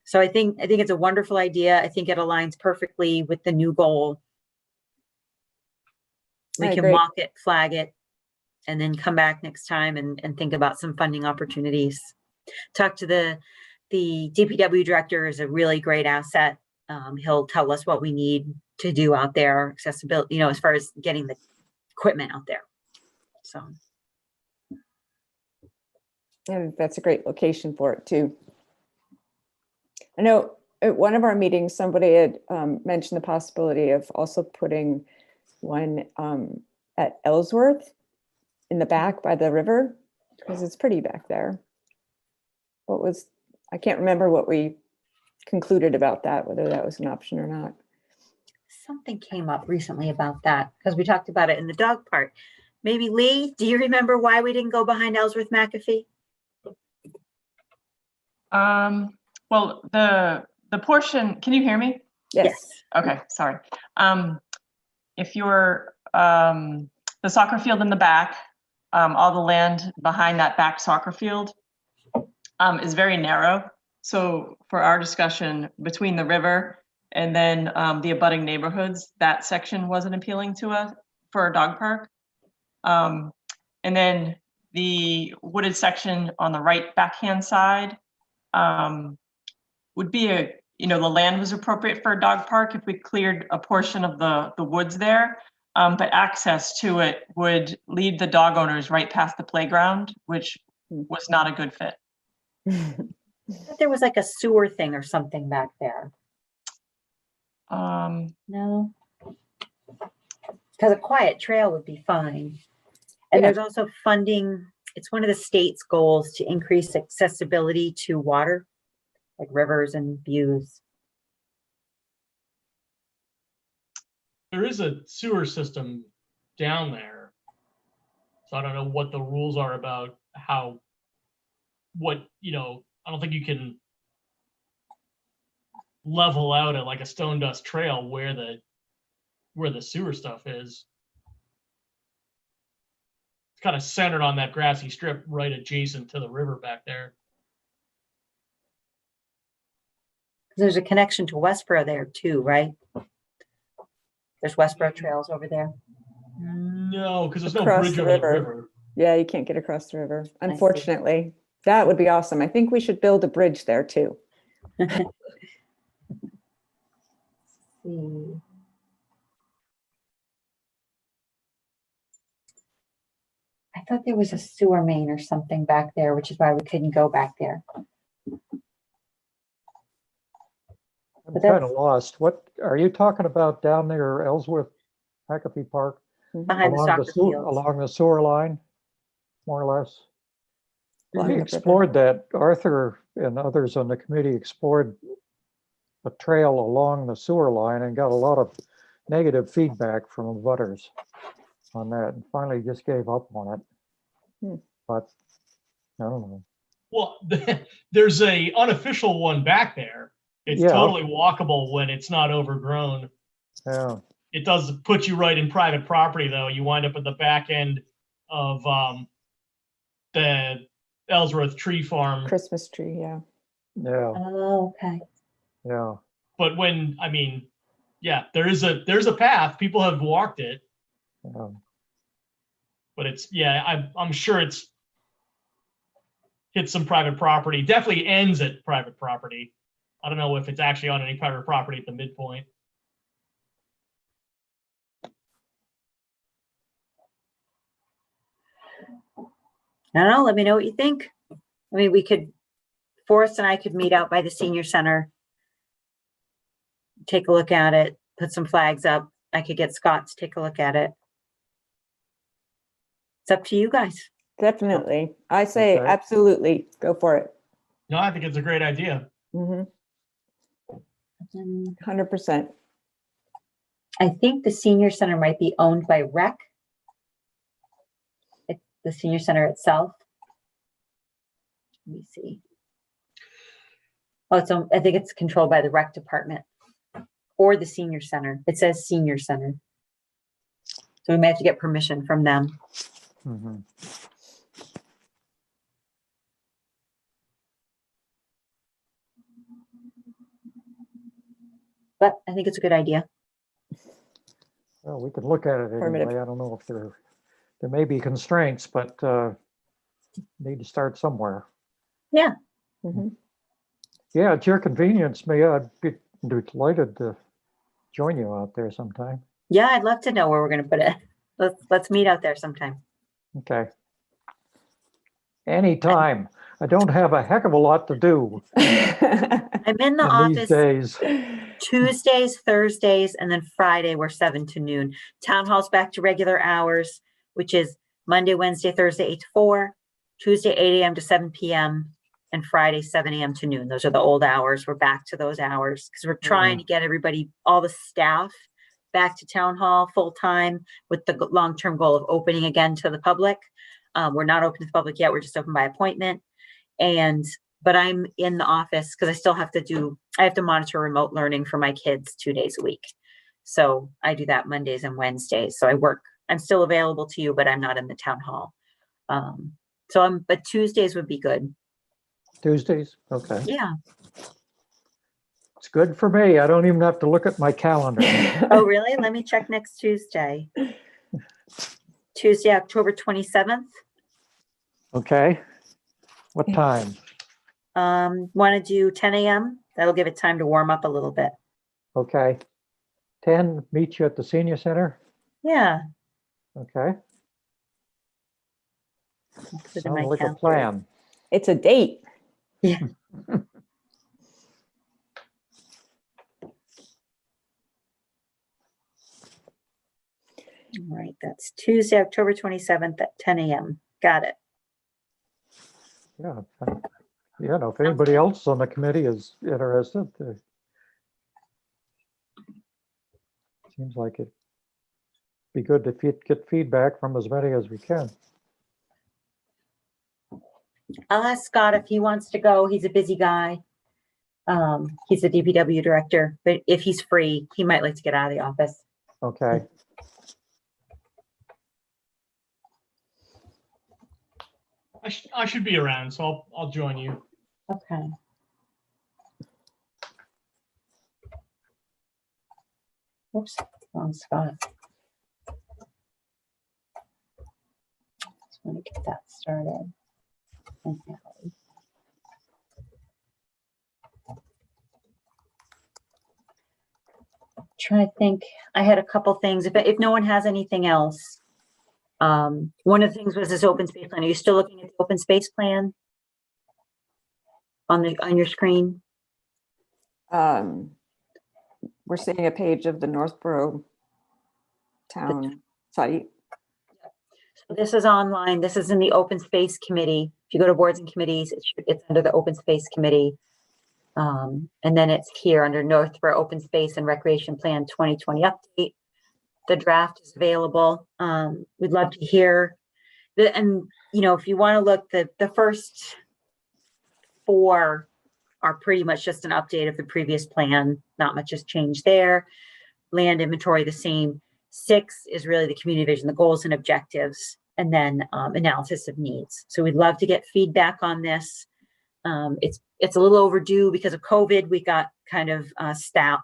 So I think it's a wonderful idea. I think it aligns perfectly with the new goal. We
I
can
agree.
walk it, flag it, and then come back next time and think about some funding opportunities. Talk to the DPW director is a really great asset. He'll tell us what we need to do out there, accessibility, as far as getting the equipment out there. So.
And that's a great location for it too. I know at one of our meetings, somebody had mentioned the possibility of also putting one at Ellsworth in the back by the river, because it's pretty back there. I can't remember what we concluded about that, whether that was an option or not.
Something came up recently about that, because we talked about it in the dog park. Maybe Lee, do you remember why we didn't go behind Ellsworth McAfee?
Well, the portion, can you hear me?
Yes.
Okay, sorry. If you're the soccer field in the back, all the land behind that back soccer field is very narrow. So for our discussion between the river and then the abutting neighborhoods, that section wasn't appealing to us for a dog park. And then the wooded section on the right backhand side would be the land was appropriate for a dog park if we cleared a portion of the woods there. But access to it would lead the dog owners right past the playground, which was not a good fit.
There was like a sewer thing or something back there. No, because a quiet trail would be fine. And
Yeah.
there's also funding. It's one of the state's goals to increase accessibility to water. like rivers and views.
There is a sewer system down there. So I don't know what the rules are about how, I don't think you can level out at like a stone dust trail where the sewer stuff is. It's kind of centered on that grassy strip right adjacent to the river back there.
There's a connection to Westboro there too, right? There's Westboro trails over there.
No, because there's no
Across
bridge
the
over the
river.
river.
Yeah, you can't get across the river,
see.
unfortunately. That would be awesome. I think we should build a bridge there too.
See. I thought there was a sewer main or something back there, which is why we couldn't go back there.
I'm
But
kind of
that's-
lost. What, are you talking about down there, Ellsworth, McAfee Park?
Behind the soccer fields.
Along the sewer line, more or less?
Along
We
the river.
explored that. Arthur and others on the committee explored a trail along the sewer line and got a lot of negative feedback from abutters on that, and finally just gave up on it.
Hmm.
But I don't know.
Well, there's a unofficial one back there. It's
Yeah.
totally walkable when it's not overgrown.
Yeah,
It does put you right in private property, though. You wind up at the back end of the Ellsworth Tree Farm.
Christmas tree, yeah.
yeah,
Oh, okay.
yeah.
But there's a path. People have walked it,
Yeah.
but I'm sure it's hit some private property. Definitely ends at private property. I don't know if it's actually on any private property at the midpoint.
I don't know. Let me know what you think. I mean, Forrest and I could meet out by the senior center, take a look at it, put some flags up. I could get Scott to take a look at it. It's up to you guys.
Definitely. I say
Okay.
absolutely. Go for it.
No, I think it's a great idea.
Mhm. 100%.
I think the senior center might be owned by Rec. The senior center itself. Let me see. Oh, I think it's controlled by the Rec department or the senior center. It says senior center. So we may have to get permission from them.
Mhm.
But I think it's a good idea.
Well, we can look at it
Affirmative.
anyway. I don't know if there may be constraints, but need to start somewhere.
Mhm.
Yeah, at your convenience, I'd be delighted to join you out there sometime.
Yeah, I'd love to know where we're going to put it. Let's meet out there sometime.
Okay. Anytime. I don't have a heck of a lot to do
I'm in the
in these
office
days.
Tuesdays, Thursdays, and then Friday we're 7 to noon. Town hall's back to regular hours, which is Monday, Wednesday, Thursday, 8 to 4, Tuesday, 8 a.m. to 7 p.m., and Friday, 7 a.m. to noon. Those are the old hours. We're back to those hours because we're trying to get everybody, all the staff, back to town hall full time with the long-term goal of opening again to the public. We're not open to the public yet. We're just open by appointment. But I'm in the office because I have to monitor remote learning for my kids 2 days a week. So I do that Mondays and Wednesdays. So I'm still available to you, but I'm not in the town hall. But Tuesdays would be good.
Tuesdays? Okay.
Yeah.
It's good for me. I don't even have to look at my calendar.
Oh, really? Let me check next Tuesday. Tuesday, October 27th.
Okay. What time?
Want to do 10 a.m.? That'll give it time to warm up a little bit.
Okay. 10, meet you at the senior center?
Yeah.
Okay.
Put it in my
Sounds like a
calendar.
plan.
It's a date.
Yeah. All right, that's Tuesday, October 27th at 10 a.m. Got it.
Yeah. if anybody else on the committee is interested, seems like it'd be good to get feedback from as many as we can.
I'll ask Scott if he wants to go. He's a busy guy. He's the DPW director, but if he's free, he might like to get out of the office.
Okay.
I should be around, so I'll join you.
Okay. Oops, wrong Scott. Just want to get that started. And Natalie. Trying to think, I had a couple things. If no one has anything else, one of the things was this open space plan. Are you still looking at the open space plan on your screen?
We're seeing a page of the Northborough town site.
So this is online. This is in the open space committee. If you go to boards and committees, it's under the open space committee. And then it's here under Northborough Open Space and Recreation Plan 2020 update. The draft is available. We'd love to hear and if you want to look, the first 4 are pretty much just an update of the previous plan. Not much has changed there. Land inventory the same. 6 is really the community vision, the goals and objectives, and then analysis of needs. So we'd love to get feedback on this. It's a little overdue because of COVID. We got kind of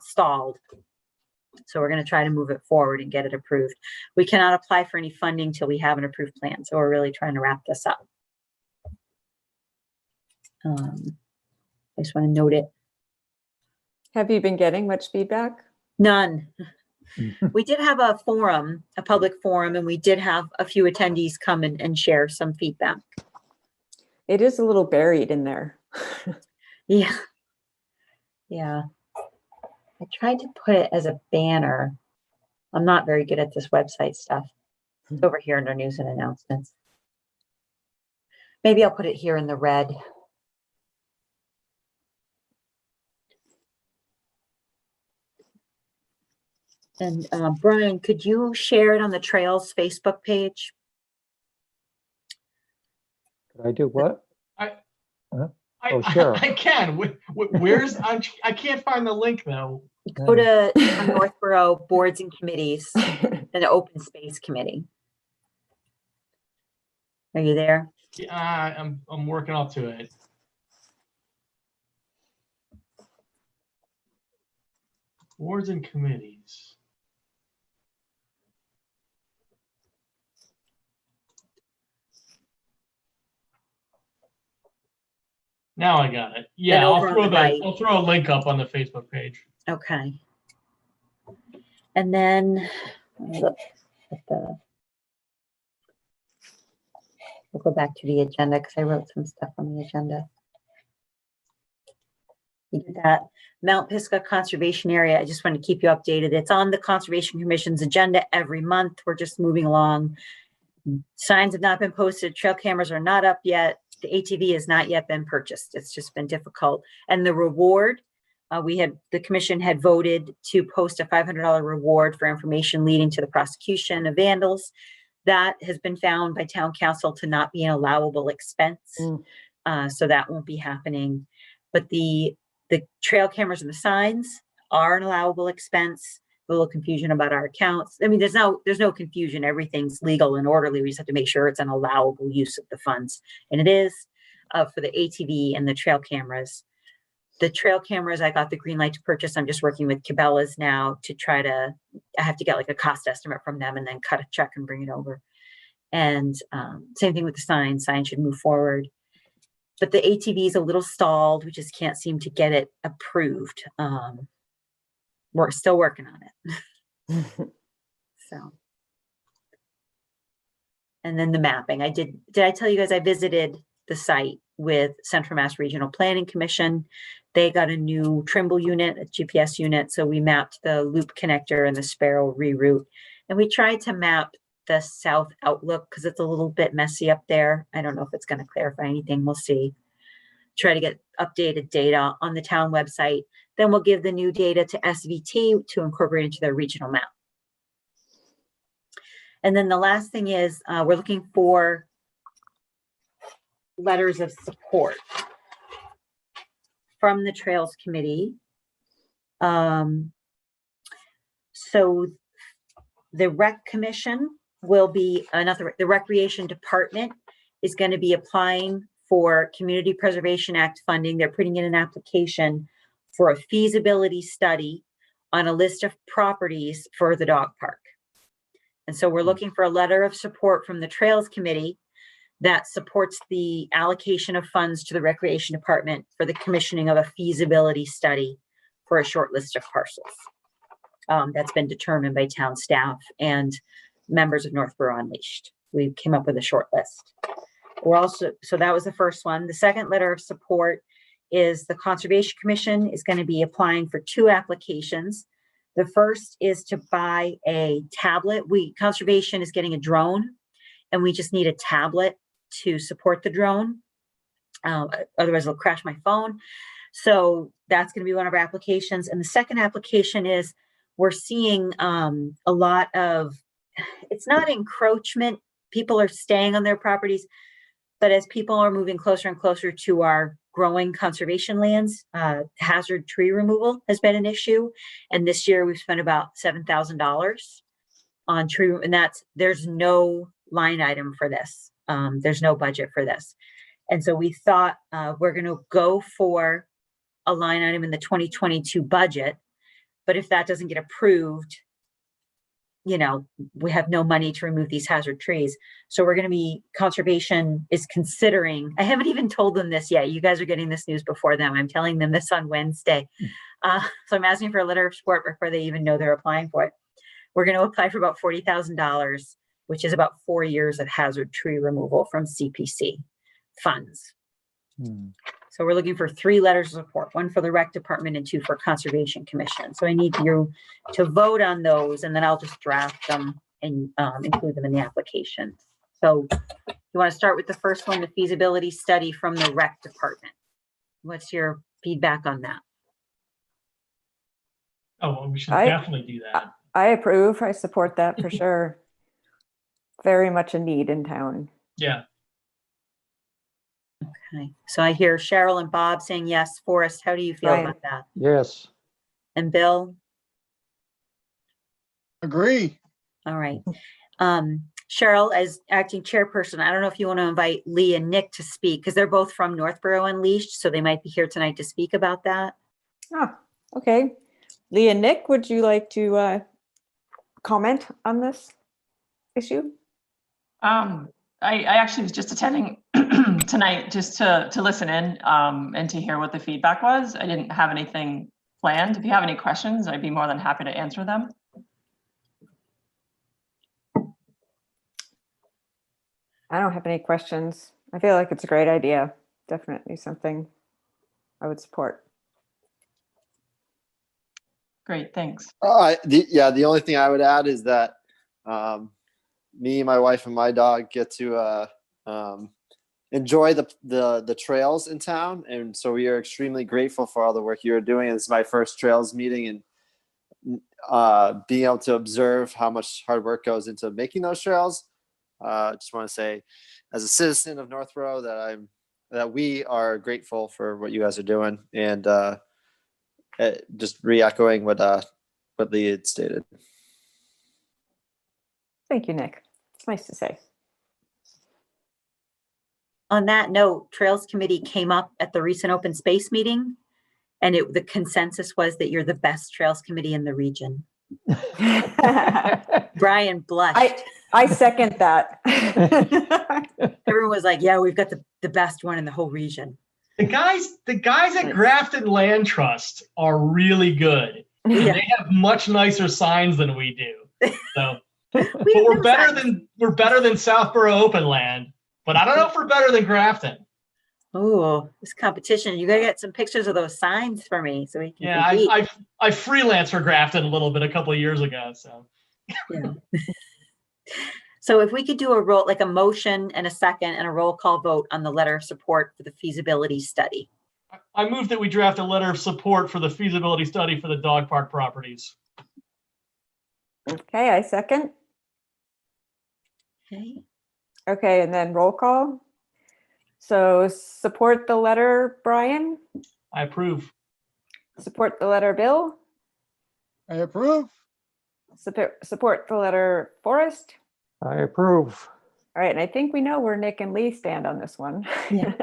stalled. So we're going to try to move it forward and get it approved. We cannot apply for any funding till we have an approved plan. So we're really trying to wrap this up. I just want to note it.
Have you been getting much feedback?
None. We did have a forum, a public forum, and we did have a few attendees come and share some feedback.
It is a little buried in there.
Yeah. Yeah. I tried to put it as a banner. I'm not very good at this website stuff. It's over here under news and announcements. Maybe I'll put it here in the red. And Brian, could you share it on the Trails Facebook page?
Could I do what? Sure.
I can. Where's I can't find the link though.
Go to Northborough Boards and Committees and the Open Space Committee. Are you there?
Yeah, I'm working up to it. Boards and committees. Now I got it. Yeah,
Then
I'll
over on the right.
I'll throw a link up on the Facebook page.
Okay. And then look at we'll go back to the agenda because I wrote some stuff on the agenda. You did that. Mount Pisgah Conservation Area. I just want to keep you updated. It's on the Conservation Commission's agenda every month. We're just moving along. Signs have not been posted. Trail cameras are not up yet. The ATV has not yet been purchased. It's just been difficult. And the reward, the commission had voted to post a $500 reward for information leading to the prosecution of vandals. That has been found by town council to not be an allowable expense. So that won't be happening. But the trail cameras and the signs are an allowable expense. A little confusion about our accounts. I mean, there's no confusion. Everything's legal and orderly. We just have to make sure it's an allowable use of the funds. And it is for the ATV and the trail cameras. The trail cameras, I got the green light to purchase. I'm just working with Cabela's now to I have to get like a cost estimate from them and then cut a check and bring it over. And same thing with the signs. Signs should move forward. But the ATV is a little stalled. We just can't seem to get it approved. We're still working on it. So. And then the mapping. Did I tell you guys I visited the site with Central Mass Regional Planning Commission? They got a new Trimble unit, a GPS unit. So we mapped the loop connector and the Sparrow reroute. And we tried to map the south outlook because it's a little bit messy up there. I don't know if it's going to clarify anything. We'll see. try to get updated data on the town website. Then we'll give the new data to SVT to incorporate into their regional map. And then the last thing is we're looking for letters of support from the Trails Committee. So the Rec Commission will be the Recreation Department is going to be applying for Community Preservation Act funding. They're putting in an application for a feasibility study on a list of properties for the dog park. And so we're looking for a letter of support from the Trails Committee that supports the allocation of funds to the Recreation Department for the commissioning of a feasibility study for a short list of parcels. That's been determined by town staff and members of Northborough Unleashed. We came up with a short list. So that was the first one. The second letter of support is the Conservation Commission is going to be applying for 2 applications. The first is to buy a tablet. Conservation is getting a drone, and we just need a tablet to support the drone. Otherwise it'll crash my phone. So that's going to be one of our applications. And the second application is we're seeing a lot of, it's not encroachment. People are staying on their properties, but as people are moving closer and closer to our growing conservation lands, hazard tree removal has been an issue. And this year we've spent about $7,000 on tree, and there's no line item for this. There's no budget for this. And so we thought we're going to go for a line item in the 2022 budget. But if that doesn't get approved, you know, we have no money to remove these hazard trees. So we're going to be, Conservation is considering, I haven't even told them this yet. You guys are getting this news before them. I'm telling them this on Wednesday. So I'm asking for a letter of support before they even know they're applying for it. We're going to apply for about $40,000, which is about 4 years of hazard tree removal from CPC funds. So we're looking for 3 letters of support, 1 for the Rec Department and 2 for Conservation Commission. So I need you to vote on those, and then I'll just draft them and include them in the application. So you want to start with the first one, the feasibility study from the Rec Department. What's your feedback on that?
Oh, well, we should
I-
definitely do that.
I approve. I support that for sure. Very much a need in town.
Yeah.
Okay, so I hear Cheryl and Bob saying yes. Forrest, how do you feel
Right.
about that?
Yes.
And Bill?
Agree.
All right. Cheryl, as acting chairperson, I don't know if you want to invite Lee and Nick to speak because they're both from Northborough Unleashed, so they might be here tonight to speak about that.
Oh, okay. Lee and Nick, would you like to comment on this issue?
I actually was just attending tonight just to listen in and to hear what the feedback was. I didn't have anything planned. If you have any questions, I'd be more than happy to answer them.
I don't have any questions. I feel like it's a great idea. Definitely something I would support.
Great, thanks.
The only thing I would add is that me, my wife, and my dog get to enjoy the trails in town, and so we are extremely grateful for all the work you are doing. This is my first trails meeting, and being able to observe how much hard work goes into making those trails. Just want to say, as a citizen of Northborough, that we are grateful for what you guys are doing, and just re-echoing what Lee had stated.
Thank you, Nick. It's nice to say.
On that note, Trails Committee came up at the recent open space meeting, and the consensus was that you're the best Trails Committee in the region. Brian blushed.
I second that.
Everyone was like, yeah, we've got the best one in the whole region.
The guys at Grafton Land Trust are really good.
Yeah.
They have much nicer signs than we do. So, but
have
we're
no
better than Southborough Open Land. But I don't know if we're better than Grafton.
Oh, this competition. You gotta get some pictures of those signs for me so we can
Yeah,
compete.
I freelanced for Grafton a little bit a couple of years ago. So
Yeah. So if we could do a roll, like a motion and a second and a roll call vote on the letter of support for the feasibility study.
I move that we draft a letter of support for the feasibility study for the dog park properties.
Okay, I second.
Okay.
Okay, and then roll call. So support the letter, Brian?
I approve.
Support the letter, Bill?
I approve.
Support the letter, Forrest?
I approve.
All right, and I think we know where Nick and Lee stand on this one.
Yeah.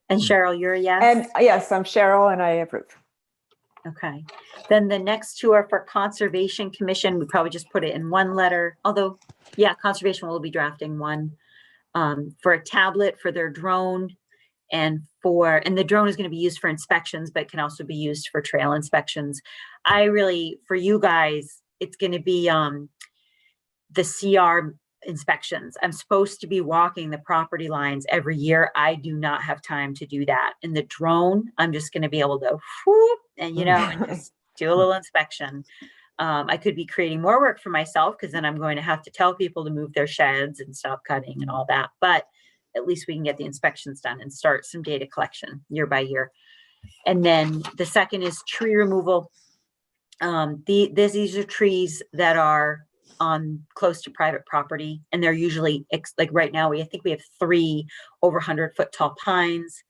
And Cheryl, you're a yes?
And yes, I'm Cheryl and I approve.
Okay. Then the next two are for Conservation Commission. We probably just put it in one letter, although, yeah, Conservation will be drafting one for a tablet for their drone and the drone is going to be used for inspections, but can also be used for trail inspections. I really, for you guys, it's going to be the CR inspections. I'm supposed to be walking the property lines every year. I do not have time to do that. In the drone, I'm just going to be able to whoop, and and just do a little inspection. I could be creating more work for myself because then I'm going to have to tell people to move their sheds and stop cutting and all that. But at least we can get the inspections done and start some data collection year by year. And then the second is tree removal. These are trees that are on close to private property, and they're usually like right now I think we have 3 over 100-foot tall pines.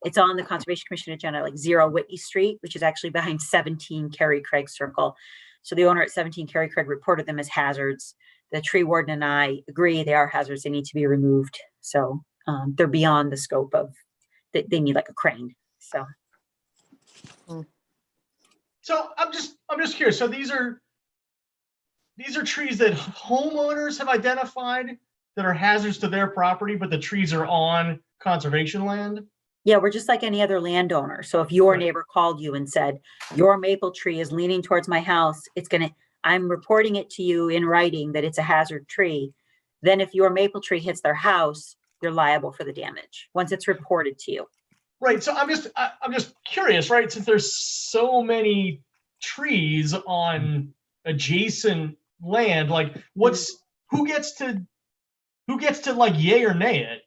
It's on the Conservation Commission agenda, like 0 Whitney Street, which is actually behind 17 Kerry Craig Circle. So the owner at 17 Kerry Craig reported them as hazards. The tree warden and I agree they are hazards. They need to be removed. So they're beyond the scope of they need like a crane. So
I'm just curious. So these are trees that homeowners have identified that are hazards to their property, but the trees are on conservation land?
yeah, we're just like any other landowner. So if your
Right.
neighbor called you and said, your maple tree is leaning towards my house, I'm reporting it to you in writing that it's a hazard tree. Then if your maple tree hits their house, you're liable for the damage once it's reported to you.
Right. So I'm just curious, right? Since there's so many trees on adjacent land, like who gets to like yay or nay it?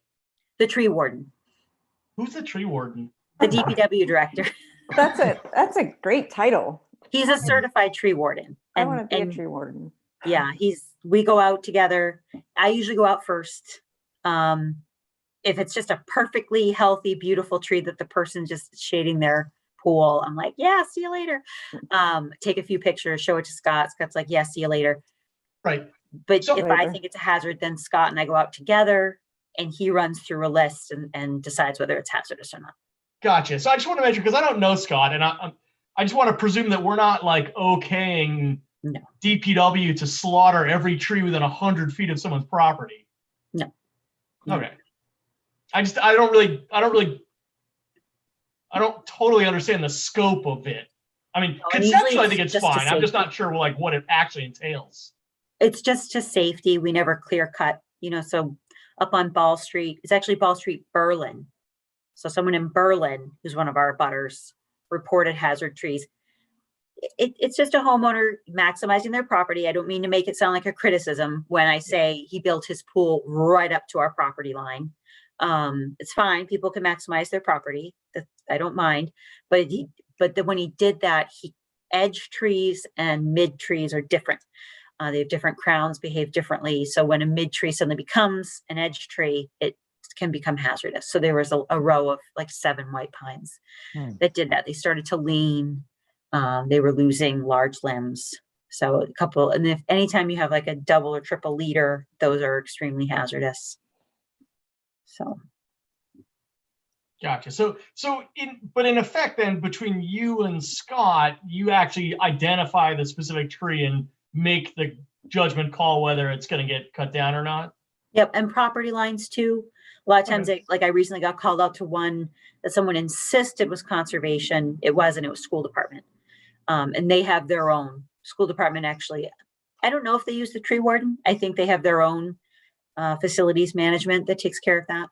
The tree warden,
Who's the tree warden?
the DPW director.
That's a great title.
He's a certified tree warden.
I want to be a
and
tree warden.
yeah, we go out together. I usually go out first. If it's just a perfectly healthy, beautiful tree that the person just shading their pool, I'm like, yeah, see you later. Take a few pictures, show it to Scott. Scott's like, yeah, see you later.
Right.
But
So-
if I think it's a hazard, then Scott and I go out together and he runs through a list and decides whether it's hazardous or not.
Gotcha. So I just want to mention, because I don't know Scott, and I just want to presume that we're not like okaying
No.
DPW to slaughter every tree within 100 feet of someone's property.
No.
Okay. I don't totally understand the scope of it. I mean,
Oh, and usually
conceptually, I think
it's
it's
just to
fine. I'm just
safety.
not sure like what it actually entails.
It's just to safety. We never clear cut, so up on Ball Street, it's actually Ball Street, Berlin. So someone in Berlin, who's one of our butters, reported hazard trees. It's just a homeowner maximizing their property. I don't mean to make it sound like a criticism when I say he built his pool right up to our property line. It's fine. People can maximize their property. I don't mind. But when he did that, edge trees and mid trees are different. They have different crowns, behave differently. So when a mid tree suddenly becomes an edge tree, it can become hazardous. So there was a row of like 7 white pines that did that. They started to lean. They were losing large limbs. So a couple, and if anytime you have like a double or triple leader, those are extremely hazardous. So
Gotcha. So in effect, then between you and Scott, you actually identify the specific tree and make the judgment call whether it's going to get cut down or not.
yep, and property lines too. A lot of times,
Okay.
I recently got called out to one that someone insisted was conservation. It wasn't. It was school department, and they have their own school department. Actually, I don't know if they use the tree warden. I think they have their own facilities management that takes care of that.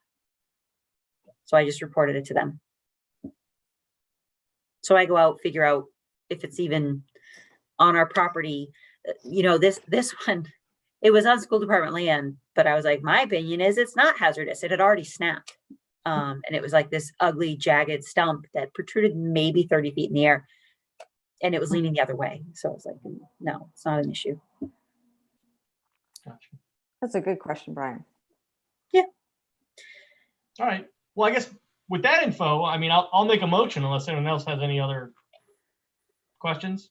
So I just reported it to them. So I go out, figure out if it's even on our property. This one, It was on school department land, but I was like, my opinion is it's not hazardous. It had already snapped. And it was like this ugly, jagged stump that protruded maybe 30 feet in the air. And it was leaning the other way. So I was like, no, it's not an issue.
Gotcha.
That's a good question, Brian.
All right. Well, I guess with that info, I mean, I'll make a motion unless anyone else has any other questions.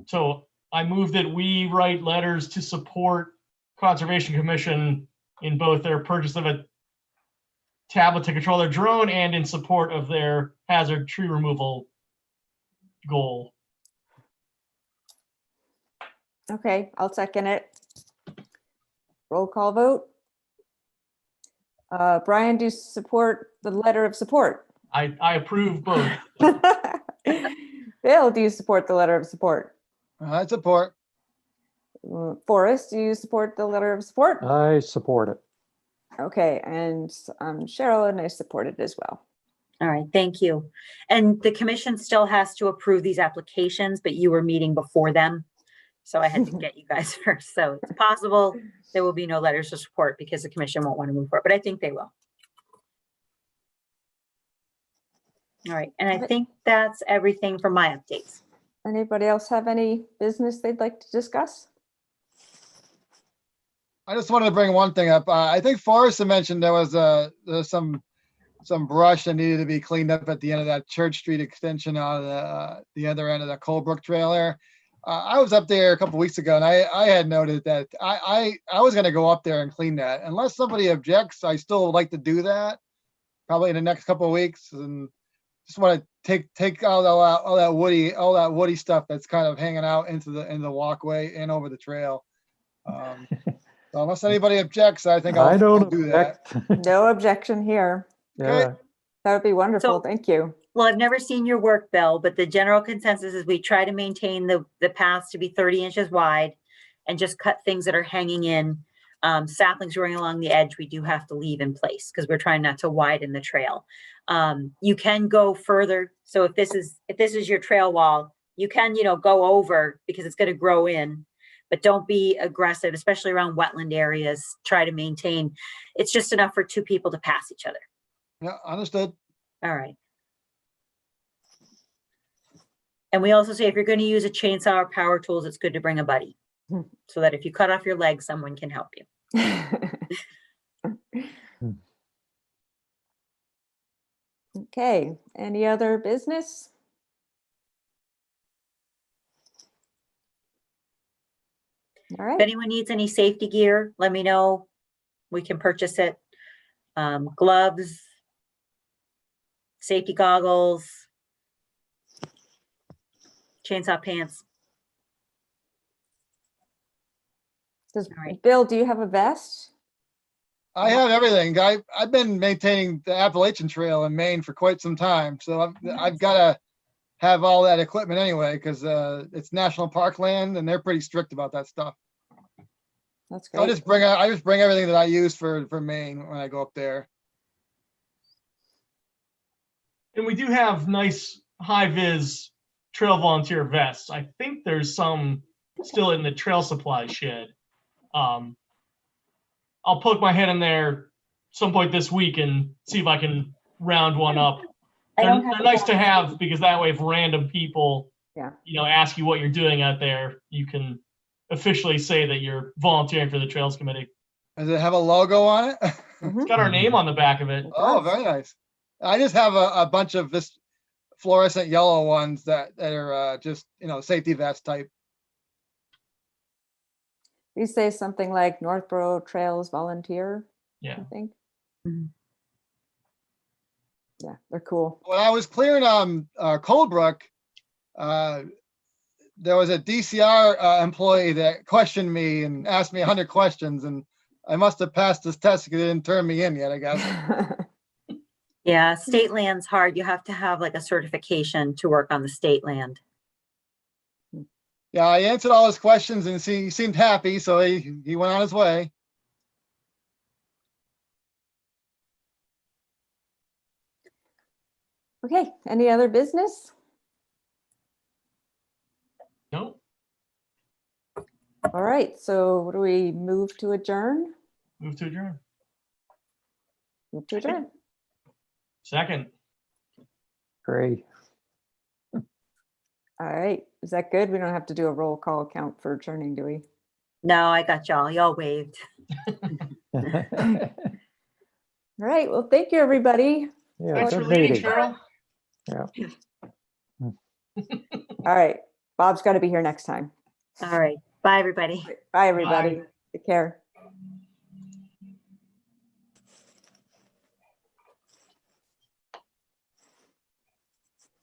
So I move that we write letters to support Conservation Commission in both their purchase of a tablet to control their drone and in support of their hazard tree removal goal.
Okay, I'll second it. Roll call vote. Brian, do you support the letter of support?
I approve both.
Bill, do you support the letter of support?
I support.
Forrest, do you support the letter of support?
I support it.
Okay, and Cheryl, and I support it as well.
All right, thank you. And the commission still has to approve these applications, but you were meeting before them. So I had to get you guys first. So it's possible there will be no letters of support because the commission won't want to move forward, but I think they will. All right, and I think that's everything for my updates.
Anybody else have any business they'd like to discuss?
I just wanted to bring one thing up. I think Forrest had mentioned there was some brush that needed to be cleaned up at the end of that Church Street extension on the other end of the Colebrook Trail there. I was up there a couple weeks ago and I had noted that I was going to go up there and clean that. Unless somebody objects, I still would like to do that probably in the next couple of weeks. And just want to take all that woody stuff that's kind of hanging out into the walkway and over the trail. So unless anybody objects, I think
I
I'll
don't
do that.
object.
No objection here.
Yeah,
That would be wonderful.
So-
Thank you.
Well, I've never seen your work, Bill, but the general consensus is we try to maintain the paths to be 30 inches wide and just cut things that are hanging in. Saplings growing along the edge, we do have to leave in place because we're trying not to widen the trail. You can go further. So if this is your trail wall, you can, go over because it's going to grow in, but don't be aggressive, especially around wetland areas. Try to maintain. It's just enough for two people to pass each other.
Yeah, understood.
All right. And we also say if you're going to use a chainsaw or power tools, it's good to bring a buddy so that if you cut off your leg, someone can help you.
Okay, any other business? All
If
right,
anyone needs any safety gear, let me know. We can purchase it. Gloves, safety goggles, chainsaw pants.
Does-
all right.
Bill, do you have a vest?
I have everything. I've been maintaining the Appalachian Trail in Maine for quite some time, so I've got to have all that equipment anyway because it's national park land and they're pretty strict about that stuff.
That's
So I
great.
just bring everything that I use for Maine when I go up there.
And we do have nice high-vis trail volunteer vests. I think there's some still in the trail supply shed. I'll poke my head in there some point this week and see if I can round one up.
I
They're,
don't have
they're
a
nice to
copy.
have because that way if random people,
Yeah.
ask you what you're doing out there, you can officially say that you're volunteering for the Trails Committee.
Does it have a logo on it?
Mhm.
It's got our name on the back of it.
Oh, very nice. I just have a bunch of this fluorescent yellow ones that are just, safety vest type.
You say something like Northborough Trails Volunteer,
Yeah.
I think.
Mhm.
Yeah, they're cool.
When I was clearing Coldbrook, there was a DCR employee that questioned me and asked me 100 questions, and I must have passed this test because they didn't turn me in yet, I guess.
Yeah, state land's hard. You have to have like a certification to work on the state land.
Yeah, I answered all his questions and he seemed happy, so he went on his way.
Okay, any other business?
No,
All right, so what do we move to adjourn?
Move to adjourn.
Move to adjourn.
Second.
Great.
All right, is that good? We don't have to do a roll call count for adjourning, do we?
No, I got y'all. Y'all waved.
All right, well, thank you, everybody.
Yeah,
Thanks for
good
leading,
meeting.
Cheryl.
All right, Bob's got to be here next time.
All right. Bye, everybody.
Bye, everybody. Take care.